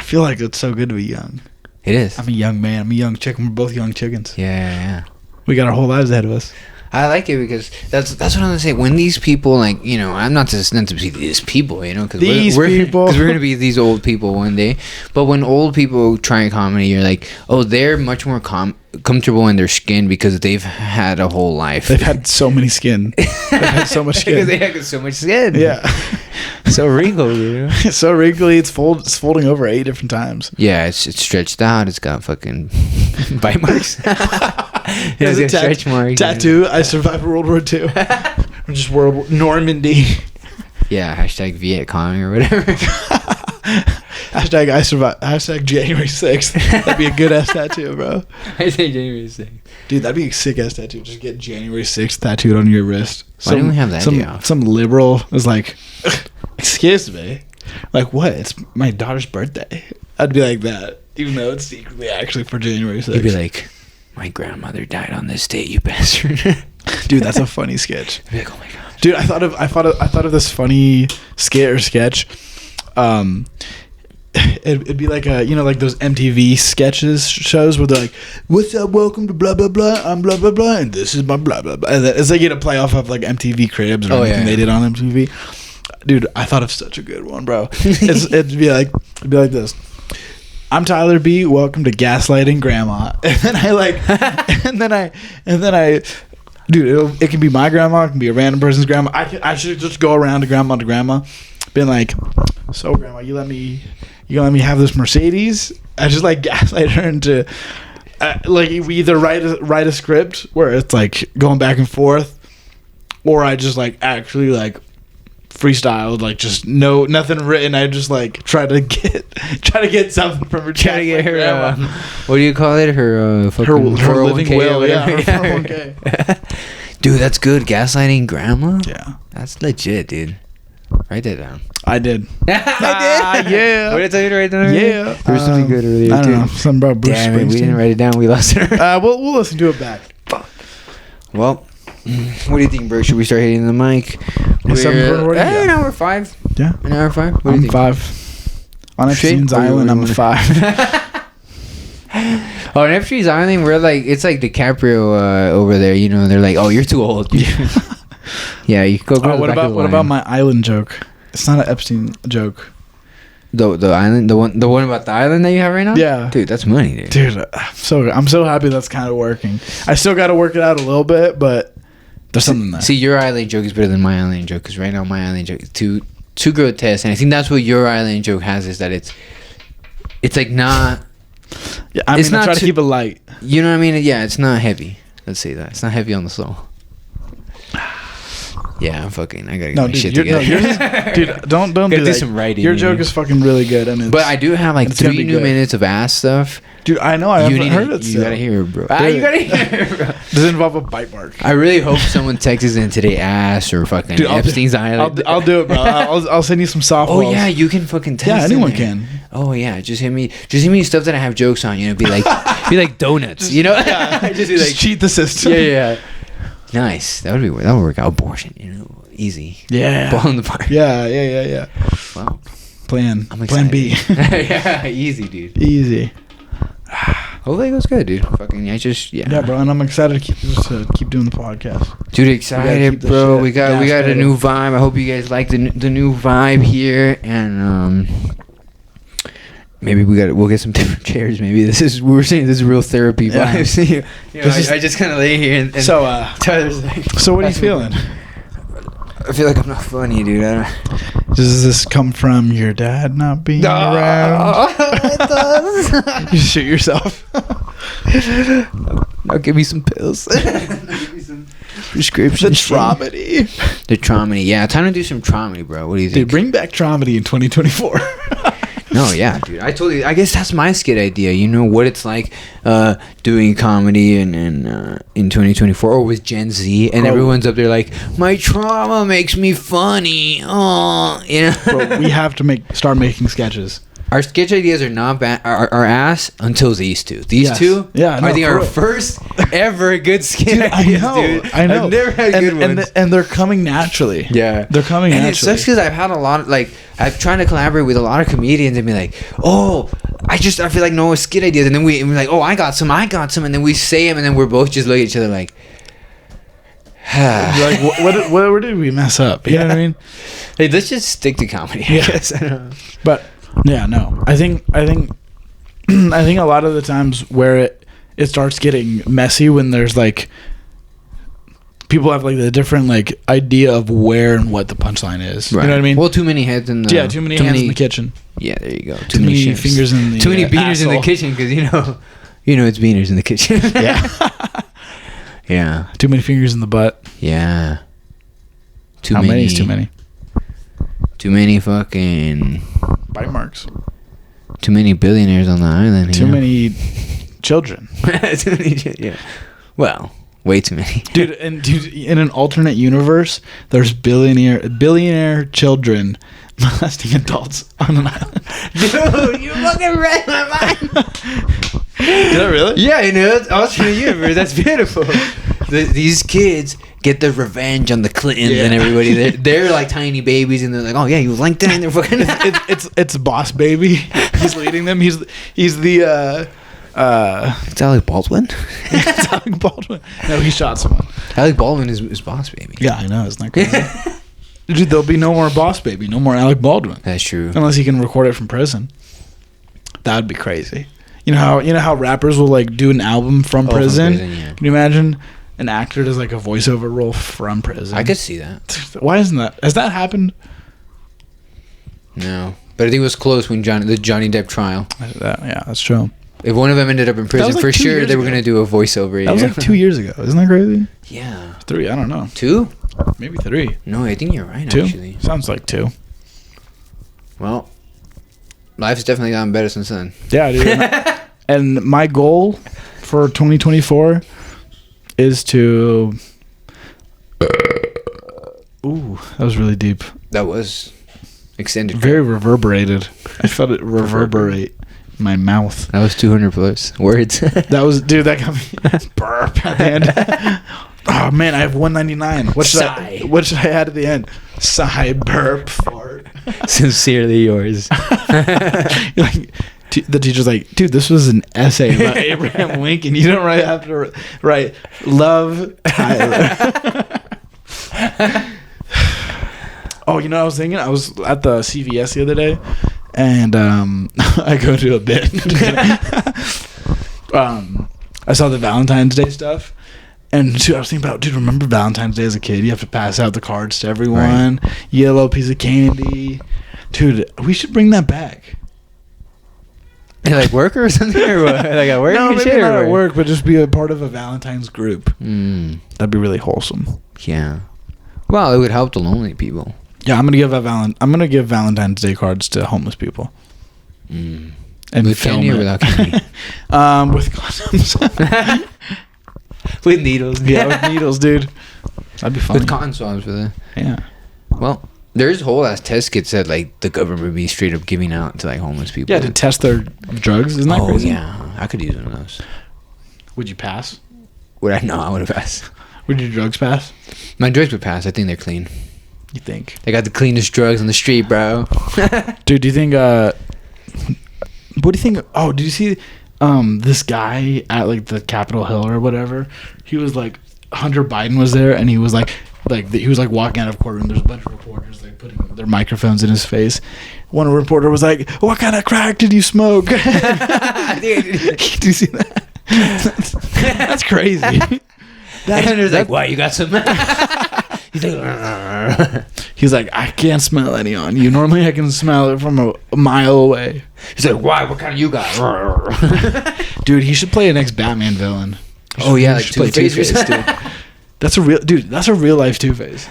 feel like it's so good to be young. It is. I'm a young man. I'm a young chicken. We're both young chickens. Yeah. We got our whole lives ahead of us. I like it because that's what I'm gonna say. When these people, like, you know, I'm not just meant to be these people, you know, because we're gonna be these old people one day. But when old people try comedy, you're like, oh, they're much more comfortable in their skin because they've had a whole life. They've had so many skin. They've had so much skin. They had so much skin. Yeah. So wrinkled, you know. So wrinkly. It's folding over 8 different times. Yeah, it's stretched out. It's got fucking bite marks. It has a stretch mark. Tattoo. I survived World War II. Just Normandy. Yeah. # Viet Cong or whatever. # I survived. # January 6th. That'd be a good ass tattoo, bro. I say January 6th. Dude, that'd be a sick ass tattoo. Just get January 6th tattooed on your wrist. Why didn't we have that day off? Some liberal is like, excuse me. Like, what? It's my daughter's birthday. I'd be like that, even though it's secretly actually for January 6th. You'd be like, my grandmother died on this date, you bastard. Dude, that's a funny sketch. I'd be like, oh my god. Dude, I thought of this funny skit or sketch. It'd be like like those MTV sketches shows where they're like, "What's up? Welcome to blah blah blah. I'm blah blah blah, and this is my blah blah blah." And it's like you get a play off of like MTV Cribs or anything they did on MTV. Dude, I thought of such a good one, bro. It'd be like this. I'm Tyler B. Welcome to Gaslighting Grandma. And then I, dude, it can be my grandma. It can be a random person's grandma. I should just go around to grandma, being like, so grandma, you gonna let me have this Mercedes? I just like gaslight her into, like we either write a script where it's like going back and forth, or I just like actually like freestyled, like just nothing written. I just like try to get something from her. Try to get her. What do you call it? Her fucking her living will. Yeah, her 401k. Dude, that's good. Gaslighting grandma. Yeah, that's legit, dude. Write that down. I did. I did. Yeah. What did I tell you to write down? Yeah. There was something good earlier. I don't know. Something about Bruce Damn Springsteen. it, we didn't write it down. We lost it. We'll listen to it back. Fuck. Well, what do you think, Bert? Should we start hitting the mic? An hour 5. Yeah. An hour 5. What do you think? 5. On Epstein's Island, I'm a 5. Oh, on Epstein's Island, we're like, it's like DiCaprio over there. You know, they're like, oh, you're too old. Yeah, you go. What about my island joke? It's not an Epstein joke. The island, the one about the island that you have right now. Yeah, dude, that's money, dude. Dude, I'm so happy that's kind of working. I still got to work it out a little bit, but there's something there. See, your island joke is better than my island joke because right now my island joke is too grotesque, and I think that's what your island joke has is that it's like not. Yeah, I mean, I try to keep it light. You know what I mean? Yeah, it's not heavy. Let's say that it's not heavy on the soul. Yeah, I gotta get my shit together. Dude, don't do that. Some writing. Your joke is fucking really good, and but I do have like 3 new minutes of ass stuff. Dude, I know. I haven't heard it. You gotta hear it, bro. You gotta hear it, bro. Does it involve a bite mark? I really hope someone texts in today ass or fucking Epstein's Island. I'll do it, bro. I'll send you some softballs. Oh yeah, you can fucking text. Yeah, anyone can. Oh yeah, just hit me stuff that I have jokes on. You know, be like donuts. You know, just be like cheat the system. Yeah. Nice. That would work out. Abortion. You know, easy. Yeah. Ball in the park. Yeah. Well, Plan B. Yeah, easy, dude. Easy. Hopefully it goes good, dude. Fucking, Yeah, bro, and I'm excited to keep doing the podcast. Dude, excited, bro. We got a new vibe. I hope you guys like the new vibe here, and maybe we'll get some different chairs. Maybe this is real therapy vibes. I just kind of lay here and so Tyler's like, so what are you feeling? I feel like I'm not funny, dude. Does this come from your dad not being around? It does. You shoot yourself. Now give me some pills. Give me some prescription. The traumedy. The traumedy. Yeah, time to do some traumedy, bro. What do you think? Dude, bring back traumedy in 2024. No, yeah, dude. I guess that's my skit idea. You know what it's like doing comedy in 2024 or with Gen Z, and everyone's up there like, my trauma makes me funny. Oh, you know. Bro, we have to start making sketches. Our sketch ideas are not bad. Our ass until these two. These two, yeah, I think our first ever good skit ideas, dude. I know. I've never had good ones. And they're coming naturally. Yeah, they're coming naturally. And it sucks because I've had a lot of I've tried to collaborate with a lot of comedians and be like, oh, I feel like no skit ideas, and then we're like, oh, I got some, and then we say them, and then we're both just looking at each other like, like where did we mess up? You know what I mean? Hey, let's just stick to comedy. I guess. But yeah, no, I think a lot of the times where it starts getting messy when there's like people have like the different like idea of where and what the punchline is. Right. You know what I mean? Well, too many heads in the too many hands in the kitchen. Yeah, there you go. Too many fingers in the too many beaners in the kitchen because you know it's beaners in the kitchen. Yeah. Yeah. Too many fingers in the butt. Yeah. How many is too many? Too many fucking bite marks. Too many billionaires on the island. Too many children. Too many. Yeah. Well, way too many. Dude, in an alternate universe, there's billionaire children molesting adults on an island. Dude, you fucking read my mind. Is that really? Yeah, you know, it's alternate universe. That's beautiful. These kids get their revenge on the Clintons and everybody. They're like tiny babies, and they're like, oh yeah, you like that? And they're fucking. It's Boss Baby. He's leading them. He's the. It's Alec Baldwin. It's Alec Baldwin. No, he shot someone. Alec Baldwin is Boss Baby. Yeah, I know. Isn't that crazy? Dude, there'll be no more Boss Baby. No more Alec Baldwin. That's true. Unless he can record it from prison. That'd be crazy. You know how rappers will like do an album from prison? Yeah. Can you imagine an actor does like a voiceover role from prison? I could see that. Why isn't that? Has that happened? No, but I think it was close when the Johnny Depp trial. Yeah, that's true. If one of them ended up in prison, like for sure they were going to do a voiceover. That was like 2 years ago. Isn't that crazy? Yeah. 3, I don't know. 2? Maybe 3. No, I think you're right, 2? Actually. Sounds like 2. Well, life's definitely gotten better since then. Yeah, dude. And my goal for 2024 is to... Ooh, that was really deep. That was extended. Very reverberated. I felt it reverberate in my mouth. That was 200 plus words. That was... Dude, that got me... burp at the end. Oh, man, I have 199. What should I add at the end? Sigh, burp, fart. Sincerely yours. Like, the teacher's like, dude, this was an essay about Abraham Lincoln. You don't have to write love Tyler. Oh, you know what I was thinking? I was at the CVS the other day, and I go to a bit. I saw the Valentine's Day stuff, and dude, I was thinking about, dude, remember Valentine's Day as a kid? You have to pass out the cards to everyone. Right. You get a little piece of candy. Dude, we should bring that back. Like work or something, or what? Like at work? No, maybe not at work, but just be a part of a Valentine's group. That'd be really wholesome. Yeah. Well, it would help the lonely people. Yeah, I'm gonna give Valentine's Day cards to homeless people. And with candy or without candy? With condoms. With needles. Yeah, with needles, dude. That'd be fun. With cotton swabs for that. Yeah. Well, there's whole ass test kits that like the government would be straight up giving out to like homeless people. Yeah, to test their drugs. Isn't that crazy? Oh yeah, I could use one of those. Would you pass? Would I? No, I would have passed. Would your drugs pass? My drugs would pass. I think they're clean. You think? They got the cleanest drugs on the street, bro. Dude, do you think? What do you think? Oh, did you see this guy at like the Capitol Hill or whatever? He was like, Hunter Biden was there, and he was like he was like walking out of courtroom. There's a bunch of reporters like putting their microphones in his face. One reporter was like, "What kind of crack did you smoke?" Did you see that? That's crazy. Hunter's like, "Why you got some?" He's like, "I can't smell any on you. Normally I can smell it from a mile away." He's like, "Why? What kind of you got?" Dude, he should play a next Batman villain. Oh yeah, like Two-Face, dude. That's a real life Two-Face.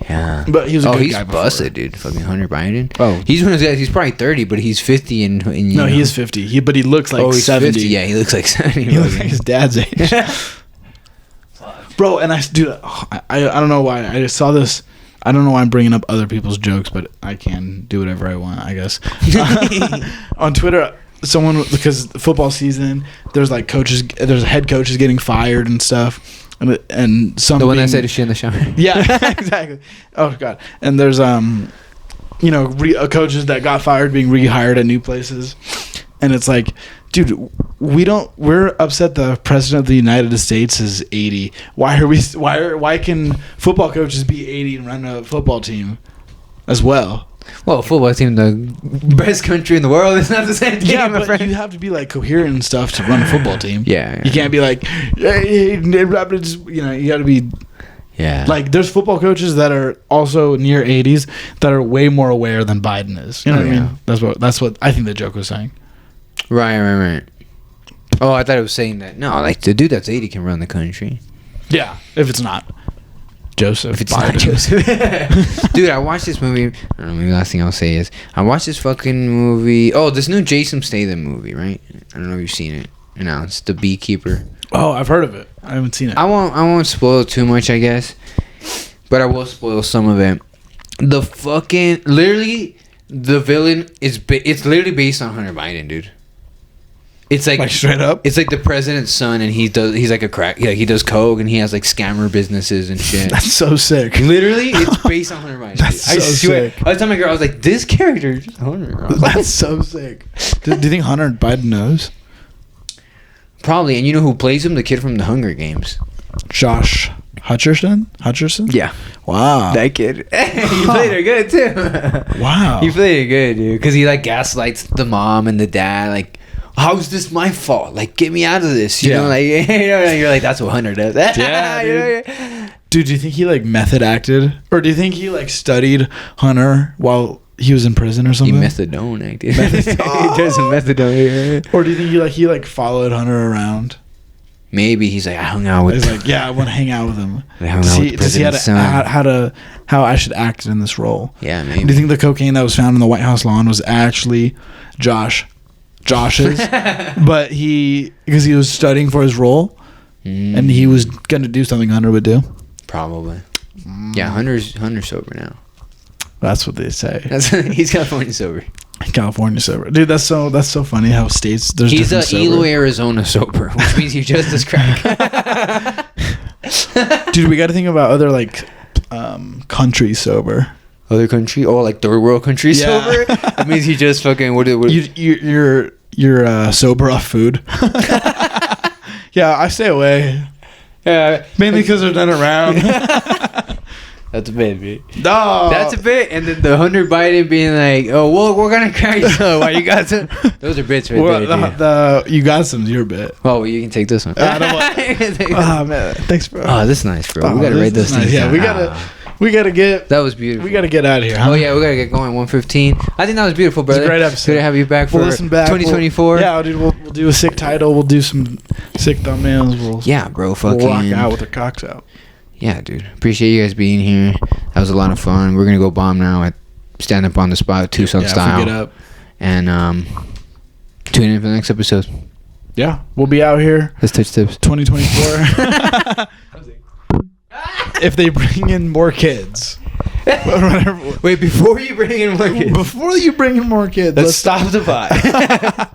Yeah, but he was a good guy before. Busted, dude. Fucking Hunter Biden. Oh, he's one of those guys. He's probably 30, but he's 50 and no, he is 50. But he looks like 70. 50. Yeah, he looks like 70. He looks like his dad's age. Bro, and I don't know why I just saw this. I don't know why I'm bringing up other people's jokes, but I can do whatever I want, I guess. On Twitter, someone, because football season, there's like there's head coaches getting fired and stuff. And some the one that said to shit in the shower. Yeah, exactly. Oh god. And there's coaches that got fired being rehired at new places, and it's like, dude, we're upset the president of the United States is 80. Why can football coaches be 80 and run a football team as well? Well, football team, the best country in the world, is not the same thing. Yeah, but you have to be like coherent and stuff to run a football team. Yeah. You can't be like, you got to be. Yeah. Like, there's football coaches that are also near 80s that are way more aware than Biden is. You know what I mean? That's what I think the joke was saying. Right. Oh, I thought it was saying that. No, like the dude that's 80 can run the country. Yeah, if it's not Joseph. If it's Biden. Not Joseph. Dude, I watched this movie. I don't know, maybe the last thing I'll say is I watched this fucking movie. Oh, this new Jason Statham movie, right? I don't know if you've seen it. It's The Beekeeper. Oh, I've heard of it. I haven't seen it. I won't spoil too much, I guess. But I will spoil some of it. The fucking literally the villain it's literally based on Hunter Biden, dude. It's like straight up. It's like the president's son, and he's like a crack. Yeah, he does coke, and he has like scammer businesses and shit. That's so sick. Literally, it's based on Hunter Biden. That's so sick. I was telling my girl, I was like, this character is Hunter. That's so sick. Do you think Hunter Biden knows? Probably, and you know who plays him? The kid from the Hunger Games. Josh Hutcherson? Yeah. Wow. That kid. He played her good too. Wow. He played her good, dude. Because he like gaslights the mom and the dad, like, how's this my fault? Like, get me out of this. You know, like, you're like, that's what Hunter does. Yeah, dude. Dude, do you think he like method acted, or do you think he like studied Hunter while he was in prison or something? He methadone acted. He does a methadone. Or do you think he followed Hunter around? Maybe he's like, I hung out with. He's like, yeah, I want to hang out with him. Does he how I should act in this role? Yeah, maybe. Do you think the cocaine that was found on the White House lawn was actually Josh's? But because he was studying for his role, and he was gonna do something Hunter would do. Probably. Yeah, Hunter's sober now. That's what they say. He's California sober. California sober, dude. That's so funny how states there's. He's Eloy, Arizona sober, which means he just does crack. Dude, we got to think about other like countries sober. other country or like third world country sober, that means he just fucking what you're sober off food. Yeah, I stay away. Yeah, mainly because they're not around. That's a bit, B. No, that's a bit. And then the Hunter Biden being like, "Oh, well, we're gonna crack some." Why you got some? Those are bits right there. You got some's your bit. Oh, well, you can take this one. I don't want. Oh man, thanks, bro. Oh, this is nice, bro. We gotta rate those things. Yeah, down. we gotta get. That was beautiful. We gotta get out of here. Huh? Oh yeah, we gotta get going. 1:15. I think that was beautiful, brother. It's a great episode. Good to have you back for 2024. Yeah, dude. We'll do a sick title. We'll do some sick thumbnails. Yeah, bro. Fucking. We'll rock out with our cocks out. Yeah, dude. Appreciate you guys being here. That was a lot of fun. We're gonna go bomb now at Stand Up on the Spot, Tucson style. Get up. And tune in for the next episode. Yeah, we'll be out here. Let's touch tips. 2024. If they bring in more kids. Wait, before you bring in more kids. Before you bring in more kids. Let's stop the pot.